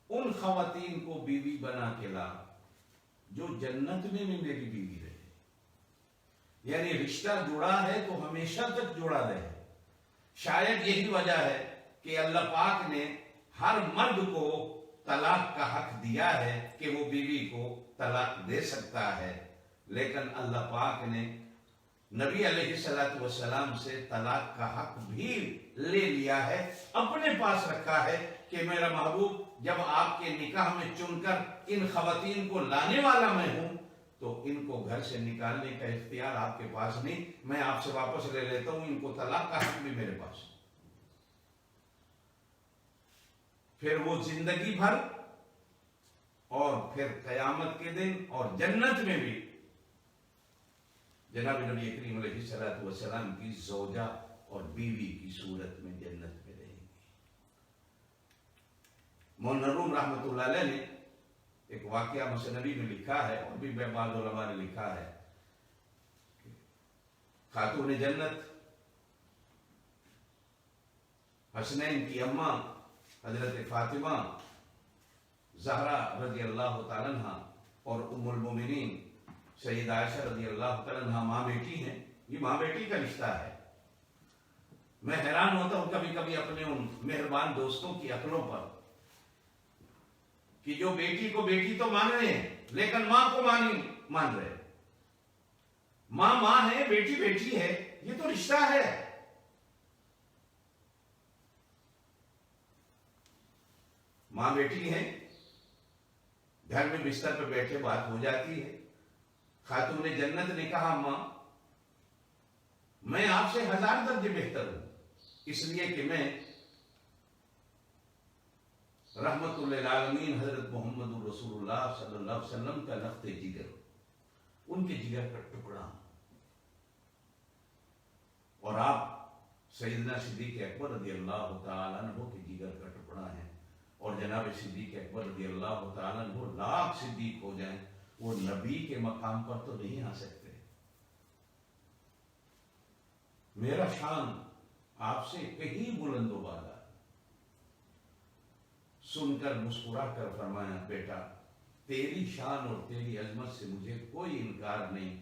Speaker 1: ان خواتین کو بیوی بنا کے لا جو جنت میں میری بیوی رہے، یعنی رشتہ جڑا ہے تو ہمیشہ تک جڑا رہے۔ شاید یہی وجہ ہے کہ اللہ پاک نے ہر مرد کو طلاق کا حق دیا ہے کہ وہ بیوی کو طلاق دے سکتا ہے، لیکن اللہ پاک نے نبی علیہ الصلوۃ والسلام سے طلاق کا حق بھی لے لیا ہے، اپنے پاس رکھا ہے کہ میرا محبوب جب آپ کے نکاح میں چن کر ان خواتین کو لانے والا میں ہوں تو ان کو گھر سے نکالنے کا اختیار آپ کے پاس نہیں، میں آپ سے واپس لے لیتا ہوں، ان کو طلاق کا حق بھی میرے پاس۔ پھر وہ زندگی بھر اور پھر قیامت کے دن اور جنت میں بھی جناب نبی کریم علیہ الصلوۃ والسلام کی زوجہ اور بیوی کی صورت میں جنت میں رہیں گی۔ مولانا روم رحمۃ اللہ علیہ نے ایک واقعہ مسنوی میں لکھا ہے، اور بھی بعض علماء نے لکھا ہے، خاتون جنت حسنین کی اماں حضرت فاطمہ زہرا رضی اللہ تعالیٰ عنہ اور ام المومنین سیدہ عائشہ رضی اللہ تعالیٰ عنہ ماں بیٹی ہیں۔ یہ ماں بیٹی کا رشتہ ہے۔ میں حیران ہوتا ہوں کبھی کبھی اپنے ان مہربان دوستوں کی عقلوں پر کہ جو بیٹی کو بیٹی تو مان رہے ہیں لیکن ماں کو ماں نہیں مان رہے۔ ماں ماں ہے، بیٹی بیٹی ہے، یہ تو رشتہ ہے۔ ماں بیٹی ہے، گھر میں بستر پہ بیٹھے بات ہو جاتی ہے۔ خاتون جنت نے کہا ماں میں آپ سے 1000 درجے بہتر ہوں، اس لیے کہ میں رحمت للعالمین حضرت محمد رسول اللہ صلی اللہ علیہ وسلم کا نقط جگر، ان کے جگر کا ٹکڑا ہوں، اور آپ سیدنا صدیق اکبر رضی اللہ تعالیٰ عنہ کے جگر کا ٹکڑا ہے، اور جناب صدیق اکبر رضی اللہ تعالیٰ عنہ لاکھ صدیق ہو جائیں وہ نبی کے مقام پر تو نہیں آ سکتے۔ میرا شان آپ سے کہیں بلند و بالا۔ سن کر مسکرا کر فرمایا بیٹا تیری شان اور تیری عظمت سے مجھے کوئی انکار نہیں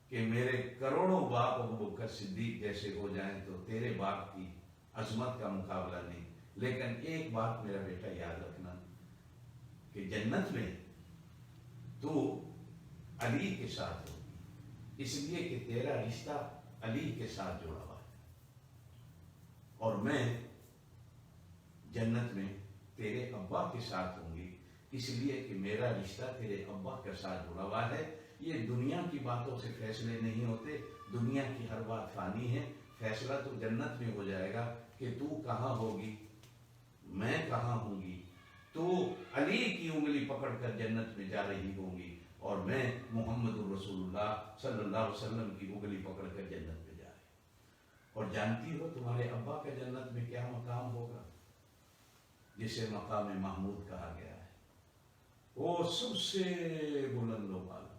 Speaker 1: کہ میرے کروڑوں باپ ابو بکر صدیق جیسے ہو جائیں تو تیرے باپ کی عظمت کا مقابلہ نہیں، لیکن ایک بات میرا بیٹا یاد رکھنا کہ جنت میں تو علی کے ساتھ ہوگی، اس لیے کہ تیرا رشتہ علی کے ساتھ جڑا ہوا ہے، اور میں جنت میں تیرے ابا کے ساتھ ہوں گی، اس لیے کہ میرا رشتہ تیرے ابا کے ساتھ جڑا ہوا ہے۔ یہ دنیا کی باتوں سے فیصلے نہیں ہوتے، دنیا کی ہر بات فانی ہے، فیصلہ تو جنت میں ہو جائے گا کہ تو کہاں ہوگی میں کہاں ہوں گی، تو علی کی انگلی پکڑ کر جنت میں جا رہی ہوں گی اور میں محمد رسول اللہ صلی اللہ علیہ وسلم کی انگلی پکڑ کر جنت میں جا رہی ہوں۔ اور جانتی ہو تمہارے ابا کا جنت میں کیا مقام ہوگا، جسے مقام محمود کہا گیا ہے، وہ سب سے بلند و بالا۔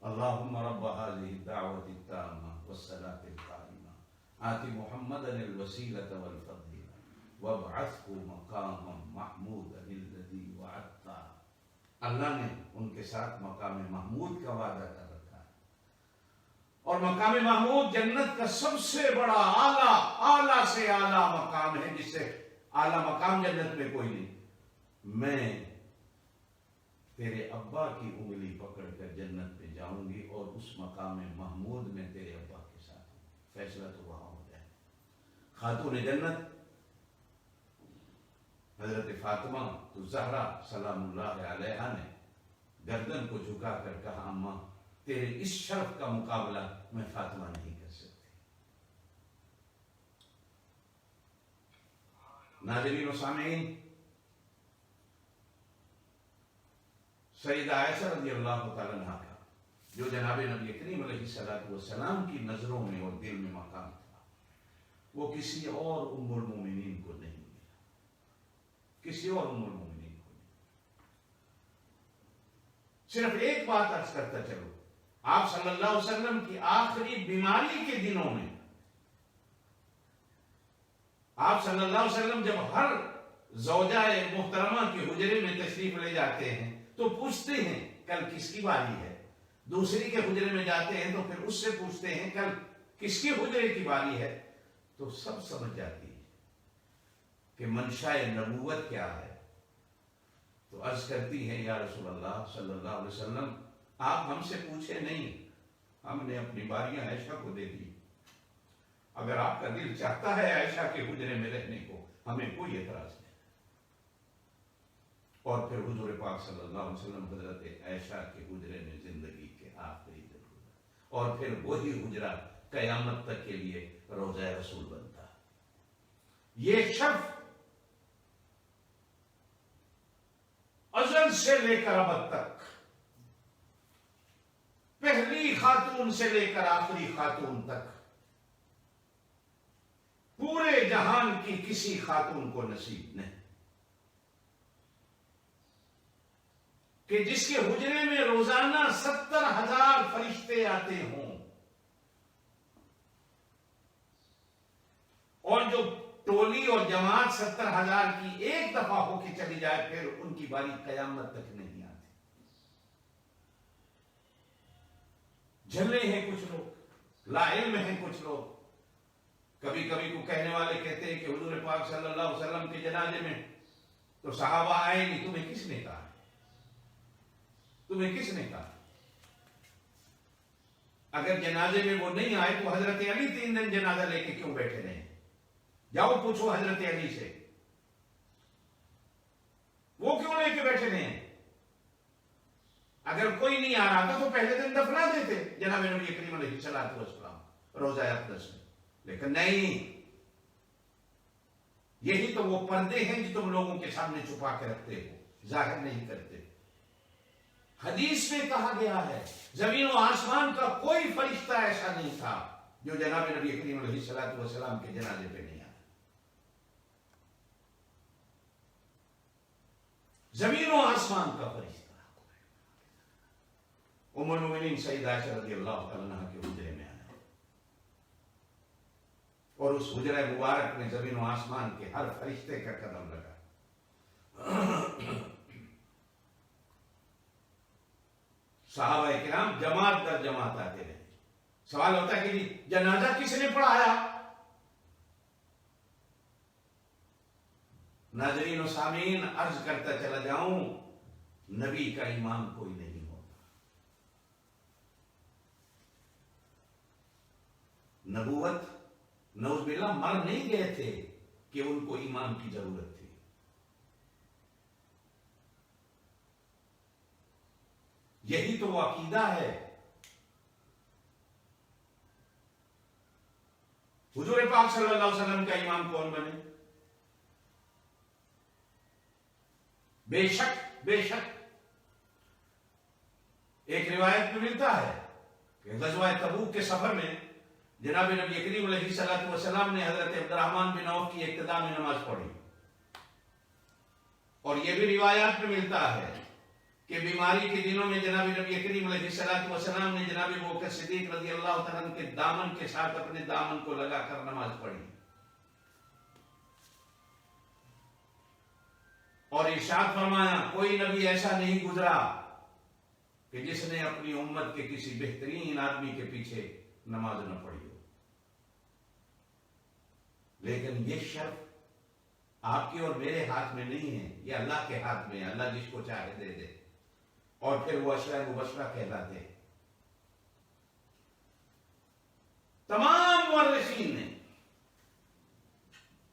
Speaker 1: اللہم رب هذه الدعوة التامة والصلاة القائمة آت محمدا الوسيلة والفضيلة وابعثه مقاما محمودا الذي وعدته۔ اللہ نے ان کے ساتھ مقام محمود کا وعدہ کر رکھا ہے، اور مقام محمود جنت کا سب سے بڑا اعلیٰ سے اعلیٰ مقام ہے، جس سے اعلیٰ مقام جنت میں کوئی نہیں۔ میں تیرے ابا کی انگلی پکڑ کر جنت میں جاؤں گی اور اس مقام محمود میں تیرے ابا کے ساتھ ہوں، فیصلہ تو وہاں ہو جائے۔ خاتون جنت حضرت فاطمہ الزہرا سلام اللہ علیہا نے گردن کو جھکا کر کہا اماں تیرے اس شرف کا مقابلہ میں فاطمہ نہیں کر سکتی۔ ناظرین و سامعین، سیدہ عائشہ رضی اللہ تعالیٰ عنہ کا جو جناب نبی کریم علیہ الصلوۃ والسلام کی نظروں میں اور دل میں مقام تھا، وہ کسی اور ام المومنین کو نہیں ملا، کسی اور ام المومنین کو نہیں۔ صرف ایک بات عرض کرتا چلو، آپ صلی اللہ علیہ وسلم کی آخری بیماری کے دنوں میں آپ صلی اللہ علیہ وسلم جب ہر زوجہ محترمہ کے حجرے میں تشریف لے جاتے ہیں تو پوچھتے ہیں کل کس کی باری ہے، دوسری کے حجرے میں جاتے ہیں تو پھر اس سے پوچھتے ہیں کل کس کے حجرے کی باری ہے، تو سب سمجھ جاتی ہے کہ منشاء نبوت کیا ہے۔ تو عرض کرتی ہیں یا رسول اللہ صلی اللہ علیہ وسلم آپ ہم سے پوچھے نہیں، ہم نے اپنی باریاں عائشہ کو دے دی، اگر آپ کا دل چاہتا ہے عائشہ کے حجرے میں رہنے کو ہمیں کوئی اعتراض نہیں۔ اور پھر حضور پاک صلی اللہ علیہ وسلم حضرت عائشہ کے حجرے میں زندگی کے آخری دن گزارے، اور پھر وہی حجرہ قیامت تک کے لیے روضہ رسول بنتا۔ یہ شرف ازل سے لے کر ابد تک، پہلی خاتون سے لے کر آخری خاتون تک، پورے جہان کی کسی خاتون کو نصیب نہیں کہ جس کے حجرے میں روزانہ 70,000 فرشتے آتے ہوں، اور جو ٹولی اور جماعت 70,000 کی ایک دفعہ ہو کے چلی جائے پھر ان کی باری قیامت تک نہیں آتی۔ جھلے ہیں کچھ لوگ، لا علم ہیں کچھ لوگ، کبھی کبھی کو کہنے والے کہتے ہیں کہ حضور پاک صلی اللہ علیہ وسلم کے جنازے میں تو صحابہ آئے نہیں، تمہیں کس نے کہا؟ تمہیں کس نے کہا؟ اگر جنازے میں وہ نہیں آئے تو حضرت علی 3 دن جنازہ لے کے کیوں بیٹھے رہے؟ جاؤ پوچھو حضرت علی سے، وہ کیوں لے کے بیٹھے رہے ہیں؟ اگر کوئی نہیں آ رہا تھا تو پہلے دن دفنا دیتے جناب نبی کریم علیہ الصلوۃ والسلام روضہ اقدس میں، لیکن نہیں، یہی تو وہ پردے ہیں جو تم لوگوں کے سامنے چھپا کے رکھتے ہو، ظاہر نہیں کرتے۔ حدیث میں کہا گیا ہے زمین و آسمان کا کوئی فرشتہ ایسا نہیں تھا جو جناب نبی کریم علیہ الصلوۃ والسلام کے جنازے پہ نہیں آیا۔ زمین و آسمان کا فرشتہ ام المؤمنین سیدہ عائشہ رضی اللہ تعالیٰ عنہ کے حجرے میں آیا، اور اس حجرہ مبارک میں زمین و آسمان کے ہر فرشتے کا قدم لگا۔ صحابہ کرام جماعت در جماعت آتے رہے۔ سوال ہوتا ہے کہ جنازہ کس نے پڑھایا؟ ناظرین و سامعین، عرض کرتا چلا جاؤں، نبی کا امام کوئی نہیں ہوتا۔ نبوت نعوذ باللہ مر نہیں گئے تھے کہ ان کو امام کی ضرورت تھی۔ یہی تو وہ عقیدہ ہے۔ حضور پاک صلی اللہ علیہ وسلم کا امام کون بنے؟ بے شک ایک روایت میں ملتا ہے کہ غزوہ تبوک کے سفر میں جناب نبی کریم علیہ الصلوۃ والسلام نے حضرت عبد الرحمن بن عوف کی ابتدا میں نماز پڑھی، اور یہ بھی روایات میں ملتا ہے کہ بیماری کے دنوں میں جناب نبی کریم علیہ الصلوۃ والسلام نے جناب ابوبکر صدیق رضی اللہ تعالیٰ عنہ کے دامن کے ساتھ اپنے دامن کو لگا کر نماز پڑھی، اور ارشاد فرمایا کوئی نبی ایسا نہیں گزرا کہ جس نے اپنی امت کے کسی بہترین آدمی کے پیچھے نماز نہ پڑھی ہو، لیکن یہ شرف آپ کے اور میرے ہاتھ میں نہیں ہے، یہ اللہ کے ہاتھ میں ہے، اللہ جس کو چاہے دے دے، اور پھر وہ اشرا مبشرہ کہلاتے ہیں۔ تمام مورخین نے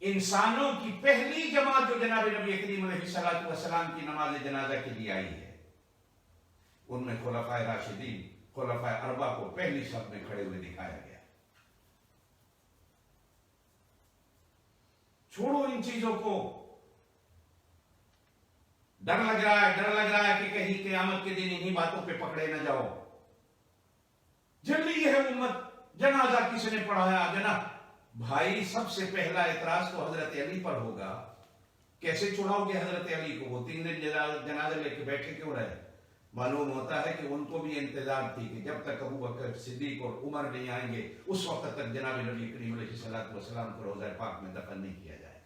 Speaker 1: انسانوں کی پہلی جماعت جو جناب نبی کریم علیہ الصلوۃ والسلام کی نماز جنازہ کے لیے آئی ہے، ان میں خلفائے راشدین، خلفائے اربعہ کو پہلی صف میں کھڑے ہوئے دکھایا گیا۔ چھوڑو ان چیزوں کو، ڈر لگ رہا ہے کہ کہیں قیامت کے دن انہی باتوں پہ پکڑے نہ جاؤ۔ جلدی ہے امت، جنازہ کس نے پڑھایا؟ جناب بھائی، سب سے پہلا اعتراض تو حضرت علی پر ہوگا، کیسے چھوڑاؤ گے حضرت علی کو؟ وہ 3 دن جنازہ لے کے بیٹھے کیوں رہے؟ معلوم ہوتا ہے کہ ان کو بھی انتظار تھی کہ جب تک ابو بکر صدیق اور عمر نہیں آئیں گے اس وقت تک جناب نبی کریم علیہ الصلوۃ والسلام کو روضہ پاک میں دفن نہیں کیا جائے،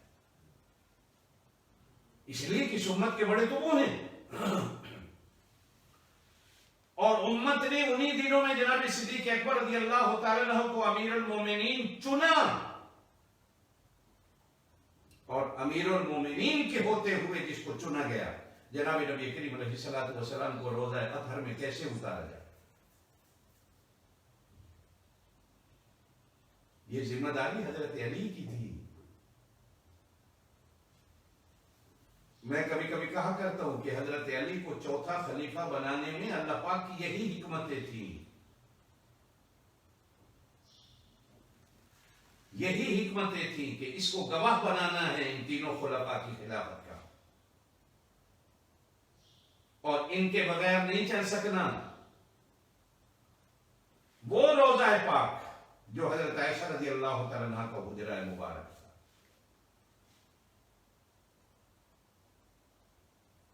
Speaker 1: اس لیے کہ اس امت کے بڑے تو وہ ہیں، اور امت نے انہی دنوں میں جناب صدیق اکبر رضی اللہ تعالیٰ عنہ کو امیر المومنین چنا، اور امیر المومنین کے ہوتے ہوئے جس کو چنا گیا جناب نبی کریم علیہ الصلوۃ والسلام کو روضہ اطہر میں کیسے اتارا جائے؟ یہ ذمہ داری حضرت علی کی تھی۔ میں کبھی کبھی کہا کرتا ہوں کہ حضرت علی کو چوتھا خلیفہ بنانے میں اللہ پاک کی یہی حکمتیں تھیں، یہی حکمتیں تھیں کہ اس کو گواہ بنانا ہے ان تینوں خلفاء کی خلافت کا، اور ان کے بغیر نہیں چل سکنا۔ وہ روضہ پاک جو حضرت عائشہ رضی اللہ تعالیٰ عنہ کا حجرہ مبارک تھا،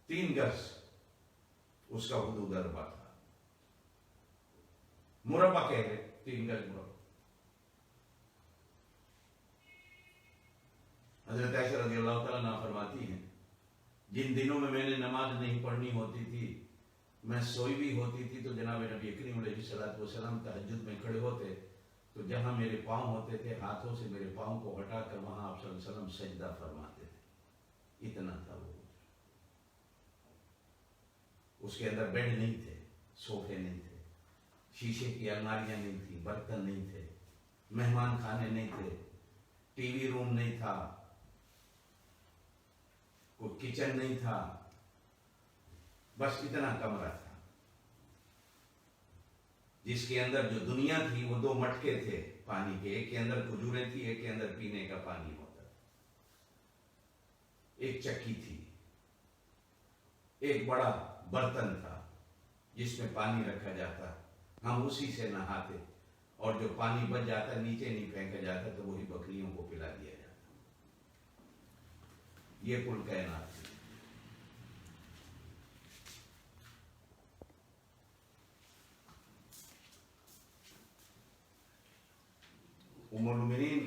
Speaker 1: 3 گز اس کا حدود اربع تھا، مربع کہہ رہے، 3 گز مربع۔ حضرت عائشہ رضی اللہ تعالیٰ عنہ فرماتی ہیں جن دنوں میں نے نماز نہیں پڑھنی ہوتی تھی، میں سوئی بھی ہوتی تھی تو جناب نبی کریم علیہ الصلوۃ والسلام تہجد میں کھڑے ہوتے تو جہاں میرے پاؤں ہوتے تھے ہاتھوں سے میرے پاؤں کو ہٹا کر وہاں آپ صلی اللہ علیہ وسلم سجدہ فرماتے تھے، اتنا تھا وہ۔ اس کے اندر بیڈ نہیں تھے، صوفے نہیں تھے، شیشے کی الماریاں نہیں تھیں، برتن نہیں تھے، مہمان خانے نہیں تھے، ٹی وی روم نہیں تھا، کوئی کچن نہیں تھا، بس اتنا کمرہ تھا جس کے اندر جو دنیا تھی وہ 2 مٹکے تھے پانی کے، ایک کے اندر کھجوریں تھی، ایک کے اندر پینے کا پانی ہوتا، ایک چکی تھی، ایک بڑا برتن تھا جس میں پانی رکھا جاتا، ہم اسی سے نہاتے، اور جو پانی بچ جاتا نیچے نہیں پھینکا جاتا تو وہی بکریوں کو پلا دیا جاتا۔ یہ کل کائنات تھی۔ ام المؤمنین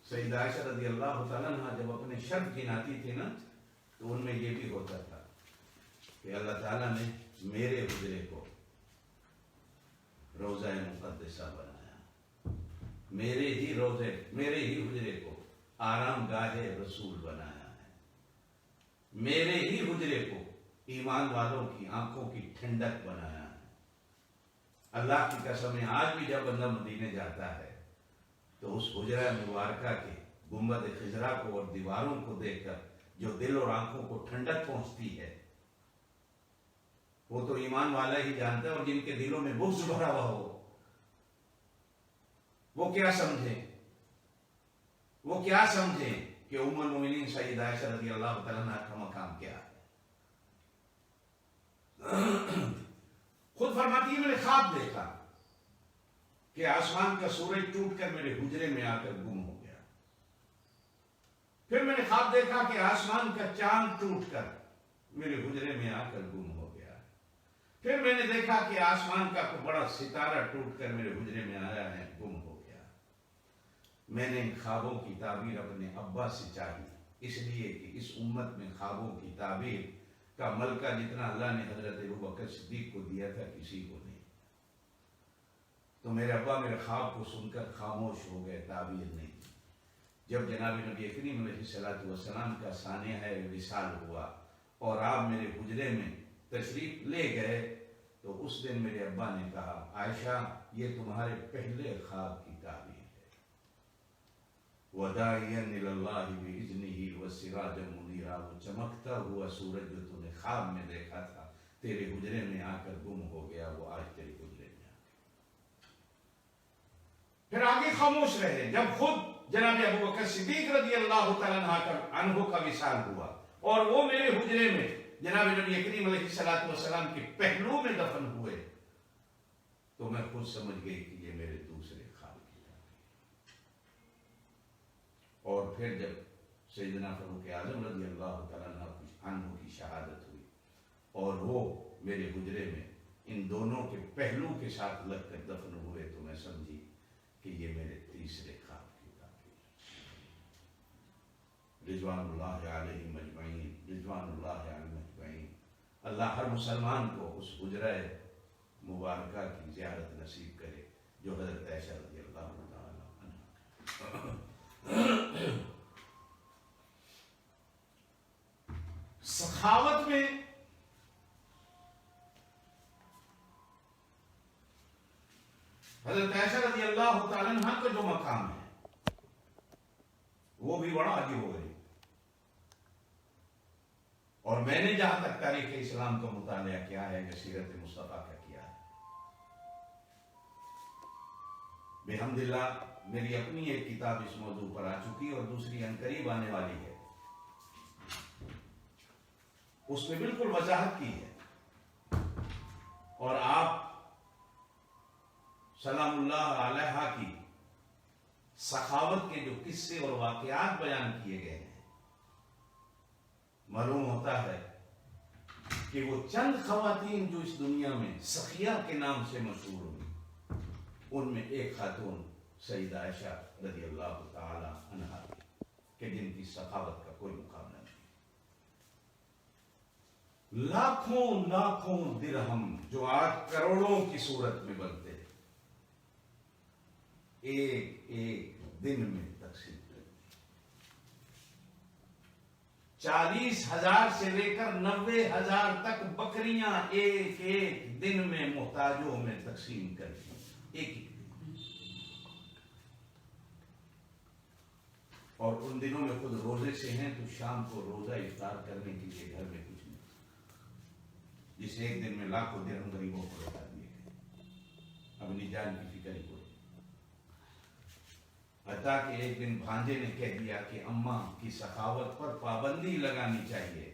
Speaker 1: سیدہ عائشہ رضی اللہ تعالیٰ عنہ جب اپنے شرف گناتی تھی نا تو ان میں یہ بھی ہوتا تھا کہ اللہ تعالیٰ نے میرے حجرے کو روضہ مقدسہ بنایا، میرے ہی حجرے کو آرام گاہ رسول بنایا ہے، میرے ہی حجرے کو ایمان والوں کی آنکھوں کی ٹھنڈک بنایا ہے۔ اللہ کی قسم ہے آج بھی جب بندہ مدینے جاتا ہے تو اس حجرہ مبارکہ کے گنبد خضرا کو اور دیواروں کو دیکھ کر جو دل اور آنکھوں کو ٹھنڈک پہنچتی ہے وہ تو ایمان والا ہی جانتا ہے، اور جن کے دلوں میں بغض بھرا ہوا ہو وہ کیا سمجھیں کہ ام المؤمنین سیدہ عائشہ رضی اللہ تعالیٰ عنہ کا مقام کیا ہے۔ خود فرماتی ہے میں نے خواب دیکھا کہ آسمان کا سورج ٹوٹ کر میرے حجرے میں آ کر گم ہو گیا، پھر میں نے خواب دیکھا کہ آسمان کا چاند ٹوٹ کر میرے حجرے میں آ کر گم ہو گیا، پھر میں نے دیکھا کہ آسمان کا کوئی بڑا ستارہ ٹوٹ کر میرے حجرے میں آیا ہے، گم ہو گیا۔ میں نے ان خوابوں کی تعبیر اپنے ابا سے چاہی، اس لیے کہ اس امت میں خوابوں کی تعبیر کا ملکہ جتنا اللہ نے حضرت ابوبکر صدیق کو دیا تھا کسی کو نہیں۔ تو میرے ابا میرے خواب کو سن کر خاموش ہو گئے، تعبیر نہیں کی۔ جب جناب نبی کریم علیہ السلام کا سانحہ وصال ہوا اور آپ میرے حجرے میں تشریف لے گئے تو اس دن میرے ابا نے کہا، عائشہ یہ تمہارے پہلے خواب کی تعبیر ہے، وَدَاعِيًا إِلَى اللَّهِ بِإِذْنِهِ وَسِرَاجًا مُنِيرًا، وہ چمکتا ہوا سورج جو تم نے خواب میں دیکھا تھا تیرے حجرے میں آ کر گم ہو گیا، وہ آج تیرے حجرے میں آ گیا۔ پھر آگے خاموش رہے۔ جب خود جناب ابو بکر صدیق رضی اللہ تعالیٰ عنہ کا وصال ہوا اور وہ میرے حجرے میں جناب نبی کریم علیہ السلام کے پہلو میں دفن ہوئے تو میں خود سمجھ گئی کہ یہ میرے دوسرے خواب کی تعبیر۔ اور پھر جب سیدنا فاروق اعظم رضی اللہ تعالیٰ عنہ کی شہادت ہوئی اور وہ میرے حجرے میں ان دونوں کے پہلو کے ساتھ لگ کر دفن ہوئے تو میں سمجھی کہ یہ میرے تیسرے خواب کی تعبیر۔ رضوان اللہ علیہم اجمعین، رضوان اللہ علیہم اجمعین۔ اللہ ہر مسلمان کو اس حجرہ مبارکہ کی زیارت نصیب کرے جو حضرت عائشہ رضی اللہ تعالیٰ عنہ۔ سخاوت میں حضرت عائشہ رضی اللہ تعالیٰ عنہ کا جو مقام ہے وہ بھی بڑا عجیب ہو گئی، اور میں نے جہاں تک تاریخ اسلام کا مطالعہ کیا ہے یا سیرت مصطفیٰ کا کیا ہے، بحمد اللہ میری اپنی ایک کتاب اس موضوع پر آ چکی اور دوسری عنقریب آنے والی ہے، اس میں بالکل وضاحت کی ہے، اور آپ سلام اللہ علیہ کی سخاوت کے جو قصے اور واقعات بیان کیے گئے ہیں، معلوم ہوتا ہے کہ وہ چند خواتین جو اس دنیا میں سخیہ کے نام سے مشہور ہوئی، ان میں ایک خاتون سیدہ عائشہ رضی اللہ تعالی عنہا کہ جن کی سخاوت کا کوئی مقابلہ نہیں۔ لاکھوں لاکھوں درہم جو آج کروڑوں کی صورت میں بنتے ہیں، ایک ایک دن میں تقسیم کر دی۔ 40,000 سے لے کر 90,000 تک بکریاں ایک ایک دن میں محتاجوں میں تقسیم کر دی، ایک ایک دن۔ اور ان دنوں میں خود روزے سے ہیں تو شام کو روزہ افطار کرنے کے لیے گھر میں کچھ نہیں، جس ایک دن میں لاکھوں درہم غریبوں کو لوٹا دیے گئے، اپنی جان کی فکر ہی کوئی۔ حتیٰ کہ ایک دن بھانجے نے کہہ دیا کہ اماں کی سخاوت پر پابندی لگانی چاہیے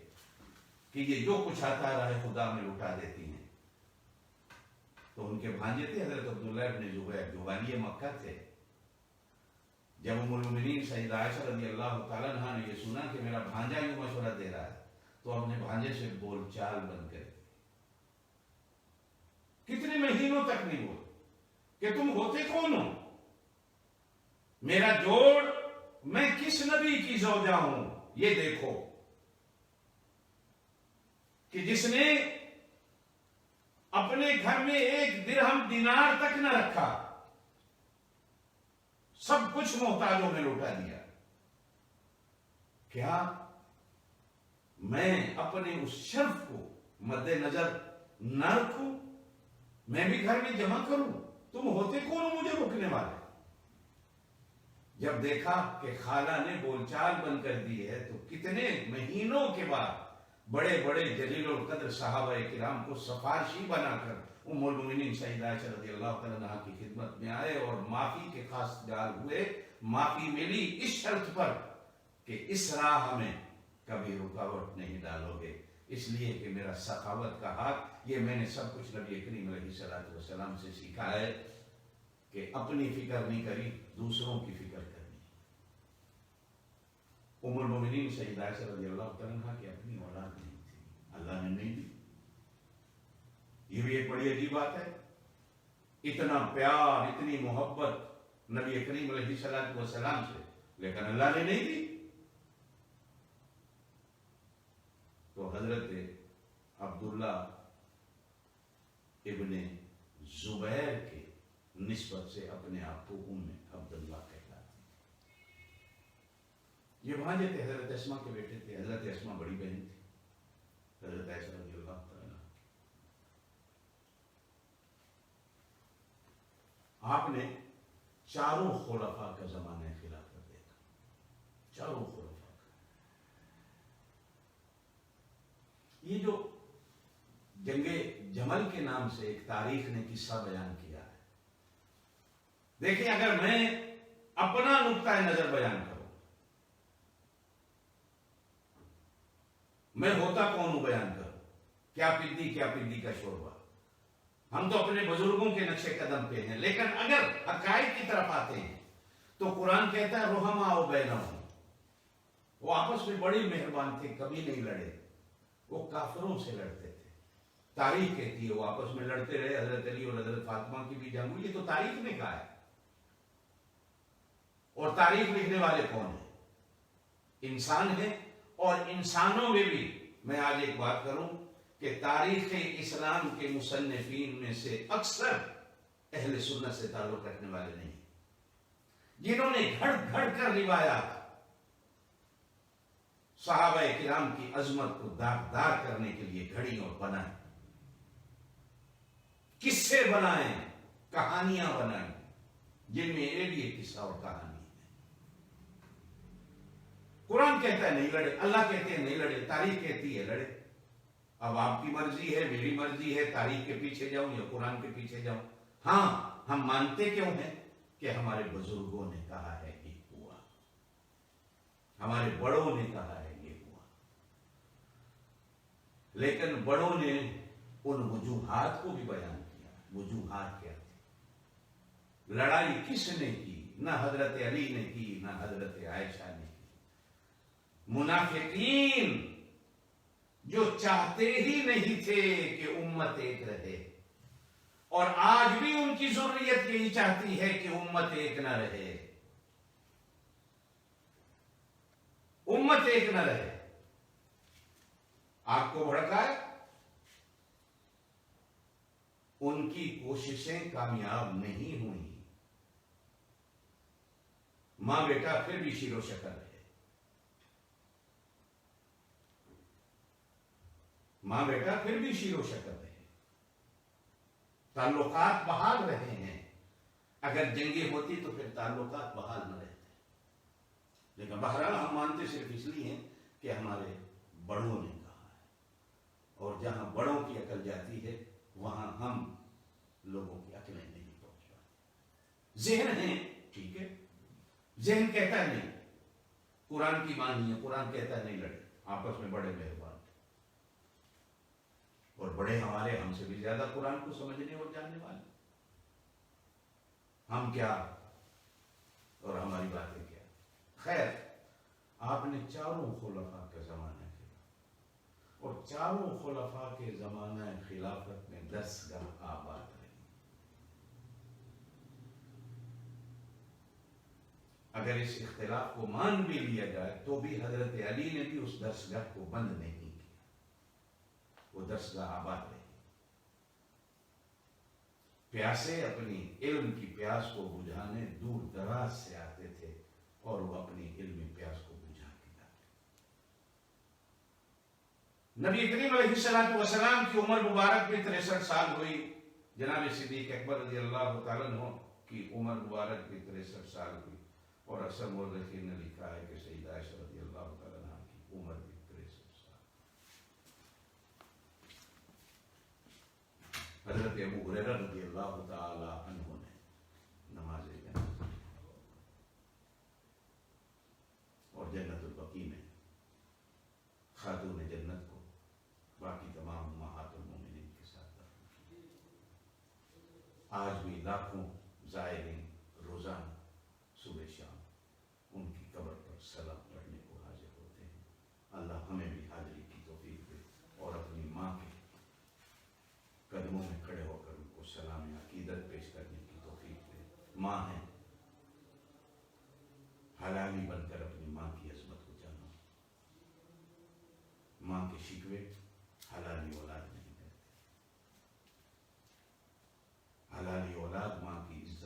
Speaker 1: کہ یہ جو کچھ آتا رہے خدا میں لٹا دیتی ہیں۔ تو ان کے بھانجے تھے حضرت عبداللہ ابن زبیر جو والی مکہ تھے۔ جب ام المؤمنین سیدہ عائشہ رضی اللہ تعالیٰ عنہا نے یہ سنا کہ میرا بھانجا یوں مشورہ دے رہا ہے تو اپنے بھانجے سے بول چال بند کر کتنے مہینوں تک نہیں بولے کہ تم ہوتے کون ہو، میرا جوڑ، میں کس نبی کی زوجہ ہوں، یہ دیکھو کہ جس نے اپنے گھر میں ایک درہم دینار تک نہ رکھا، سب کچھ محتاجوں میں لوٹا دیا۔ کیا میں اپنے اس شرف کو مد نظر نہ رکھوں، میں بھی گھر میں جمع کروں، تم ہوتے کون ہو مجھے روکنے والے؟ جب دیکھا کہ خالہ نے بول چال بند کر دی ہے تو کتنے مہینوں کے بعد بڑے بڑے جلیل القدر صحابہ کرام کو سفارشی بنا کر ام المؤمنین سیدہ عائشہ رضی اللہ تعالیٰ عنہا کی خدمت میں آئے اور معافی کے خاص گار ہوئے۔ معافی ملی اس شرط پر کہ اس راہ میں کبھی رکاوٹ نہیں ڈالو گے، اس لیے کہ میرا سخاوت کا ہاتھ، یہ میں نے سب کچھ نبی کریم علیہ السلام سے سیکھا ہے کہ اپنی فکر نہیں کری، دوسروں کی فکر کرنی۔ ام المؤمنین سیدہ عائشہ رضی اللہ تعالیٰ عنہا کی اپنی اولاد نہیں تھی، اللہ نے نہیں دی۔ یہ بھی ایک بڑی عجیب بات ہے، اتنا پیار، اتنی محبت نبی کریم علیہ السلام سے، لیکن اللہ نے نہیں دی۔ تو حضرت عبداللہ ابن زبیر کے نسبت سے اپنے آپ کو ام عبداللہ کہلاتی. یہ بھانجے تھے، حضرت اسما کے بیٹے تھے. حضرت اسما بڑی بہن تھی حضرت عائشہ رضی اللہ تعالیٰ. آپ نے چاروں خلفاء کا زمانہ خلافت دیکھا، چاروں خلفاء کا. یہ جو جنگ جمل کے نام سے ایک تاریخ نے قصہ بیان کیا ہے، دیکھیں اگر میں اپنا نقطہ نظر بیان کروں، میں ہوتا کون ہوں بیان کروں، کیا پدی کا شوربہ. ہم تو اپنے بزرگوں کے نقش قدم پہ ہیں، لیکن اگر حقائق کی طرف آتے ہیں تو قرآن کہتا ہے رحماء بینہم، وہ آپس میں بڑی مہربان تھے، کبھی نہیں لڑے. وہ کافروں سے لڑتے تھے. تاریخ کہتی ہے وہ آپس میں لڑتے رہے. حضرت علی اور حضرت فاطمہ کی بھی جنگ ہوئی. یہ تو تاریخ نے کہا ہے. اور تاریخ لکھنے والے کون ہیں؟ انسان ہیں. اور انسانوں میں بھی میں آج ایک بات کروں کہ تاریخ اسلام کے مصنفین میں سے اکثر اہل سنت سے تعلق رکھنے والے نہیں، جنہوں نے گھڑ گھڑ کر روایات صحابہ کرام کی عظمت کو داغدار کرنے کے لیے گھڑی اور بنائیں، قصے بنائیں، کہانیاں بنائیں، جن میں یہ بھی ایک قصہ اور کہانی ہے. قرآن کہتا ہے نہیں لڑے، اللہ کہتے ہیں نہیں لڑے، تاریخ کہتی ہے لڑے. اب آپ کی مرضی ہے، میری مرضی ہے، تاریخ کے پیچھے جاؤں یا قرآن کے پیچھے جاؤں. ہاں ہم مانتے کیوں ہیں کہ ہمارے بزرگوں نے کہا ہے یہ ہوا، ہمارے بڑوں نے کہا ہے یہ ہوا. لیکن بڑوں نے ان وجوہات کو بھی بیان کیا. وجوہات کیا تھی؟ لڑائی کس نے کی؟ نہ حضرت علی نے کی، نہ حضرت عائشہ نے کی. منافقین جو چاہتے ہی نہیں تھے کہ امت ایک رہے، اور آج بھی ان کی ضروریت یہی چاہتی ہے کہ امت ایک نہ رہے، امت ایک نہ رہے. آپ کو بھڑکائے، ان کی کوششیں کامیاب نہیں ہوئی. ماں بیٹا پھر بھی شیر و شکر رہے، ماں بیٹا پھر بھی شیر و شکر رہے، تعلقات بحال رہے ہیں. اگر جنگیں ہوتی تو پھر تعلقات بحال نہ رہتے. لیکن بہرحال ہم مانتے صرف اس لیے ہیں کہ ہمارے بڑوں نے کہا ہے، اور جہاں بڑوں کی عقل جاتی ہے وہاں ہم لوگوں کی عقلیں نہیں پہنچ پاتی. ذہن ہے ٹھیک ہے، ذہن کہتا ہے نہیں، قرآن کی مانی ہے، قرآن کہتا ہے نہیں لڑے، آپس میں بڑے مہربان، اور بڑے ہمارے ہم سے بھی زیادہ قرآن کو سمجھنے اور جاننے والے. ہم کیا اور ہماری باتیں کیا. خیر، آپ نے چاروں خلفاء کا زمانہ کیا، اور چاروں خلفاء کے زمانہ خلافت میں درسگاہ آباد رہی. اگر اس اختلاف کو مان بھی لیا جائے تو بھی حضرت علی نے بھی اس درسگاہ کو بند نہیں کیا، وہ درسگاہ آباد رہی. پیاسے اپنی علم کی پیاس کو بجھانے دور دراز سے آتے تھے، اور وہ اپنی علمی پیاس کو بجھا کے جاتے. نبی کریم علیہ السلام کی عمر مبارک میں 63 سال ہوئی. جناب صدیق اکبر رضی اللہ تعالیٰ عنہ کی عمر مبارک بھی 63 سال ہوئی، اور اکثر مورخین نے لکھا ہے کہ سیدہ عائشہ رضی اللہ تعالیٰ عنہ کی عمر بھی 63 سال. حضرت ابو ہریرہ رضی اللہ تعالی عنہ نے نماز جنازہ اور جنت البقیع میں خاتون جنت کو باقی تمام امہات المومنین کے ساتھ دفن کیا. آج بھی لاکھوں زائرین روزانہ صبح شام ان کی قبر پر سلام پڑھنے کو حاضر ہوتے ہیں. اللہ ہمیں بھی حاضری کی توفیق دے، اور اپنی ماں کے قدموں میں کھڑے ہو کر ان کو سلام عقیدت پیش کرنے کی توفیق دے. ماں ہے، حلالی بن کر اپنی ماں کی عظمت کو جانو. ماں کے شکوے حلالی اولاد نہیں کرتے. حلالی اولاد ماں کی عزت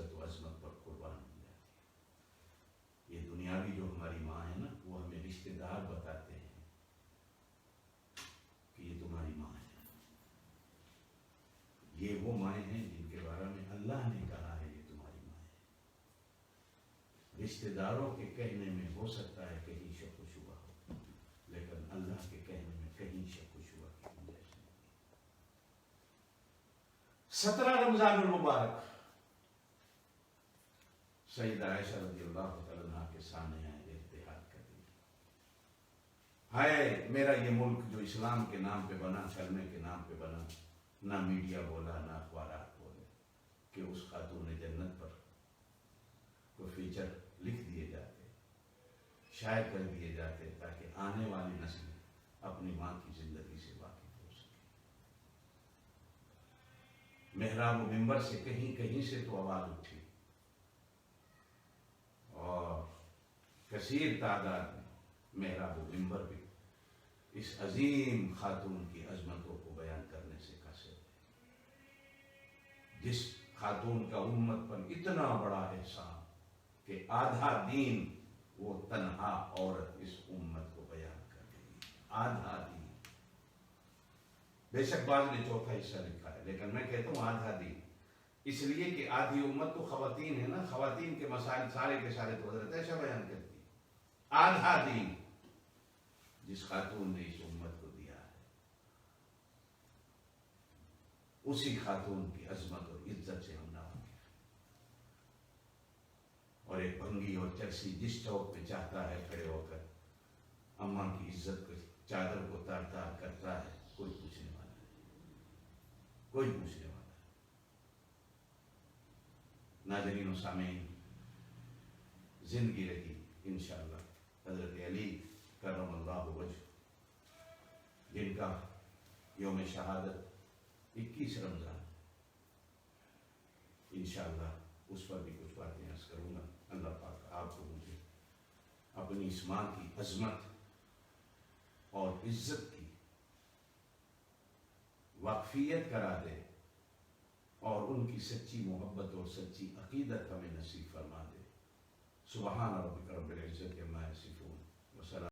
Speaker 1: رشتہ داروں کے کہنے میں ہو سکتا ہے کہیں شک و شبہ ہو، لیکن اللہ کے کہنے میں کہیں شک و شبہ کی گنجائش نہیں۔ 17 رمضان المبارک سیدہ عائشہ رضی اللہ تعالیٰ عنہ کے سامنے ارتحال کر دی، ہائے میرا یہ ملک جو اسلام کے نام پہ بنا، کلمے کے نام پہ بنا، نہ میڈیا بولا نہ اخبارات بولے کہ اس خاتون جنت پر کوئی فیچر لکھ دیے جاتے، شائع کر دیے جاتے، تاکہ آنے والی نسلیں اپنی ماں کی زندگی سے واقف ہو سکیں۔ محراب و منبر سے کہیں کہیں سے تو آواز اٹھی، اور کثیر تعداد میں محراب و منبر بھی اس عظیم خاتون کی عظمتوں کو بیان کرنے سے قاصر ہے، جس خاتون کا امت پر اتنا بڑا احسان کہ آدھا دین وہ تنہا عورت اس امت کو بیان کر گئی، آدھا دین۔ بے شک بعض نے چوتھا حصہ لکھا ہے، لیکن میں کہتا ہوں آدھا دین، اس لیے کہ آدھی امت تو خواتین ہے نا، خواتین کے مسائل سارے کے سارے تو حضرت عائشہ بیان کرتی، آدھا دین جس خاتون نے اس امت کو دیا ہے، اسی خاتون کی عظمت اور عزت سے ہم نہ واقف۔ اور ایک بھنگی اور چرسی جس چوک پہ چاہتا ہے کھڑے ہو کر اماں کی عزت کو، چادر کو تار تار کرتا ہے، کوئی پوچھنے والا نہیں، کوئی پوچھنے والا نہیں۔ ناظرین و سامعین، زندگی رہی انشاءاللہ حضرت علی کرم اللہ وجہ، جن کا یوم شہادت 21 رمضان، انشاءاللہ اس پر بھی کچھ باتیں عرض کروں گا۔ اللہ پاک آپ کو مجھے اپنی اس ماں کی عظمت اور عزت کی واقفیت کرا دے، اور ان کی سچی محبت اور سچی عقیدت ہمیں نصیب فرما دے۔ سبحان ربک رب العزت عما یصفون، وسلام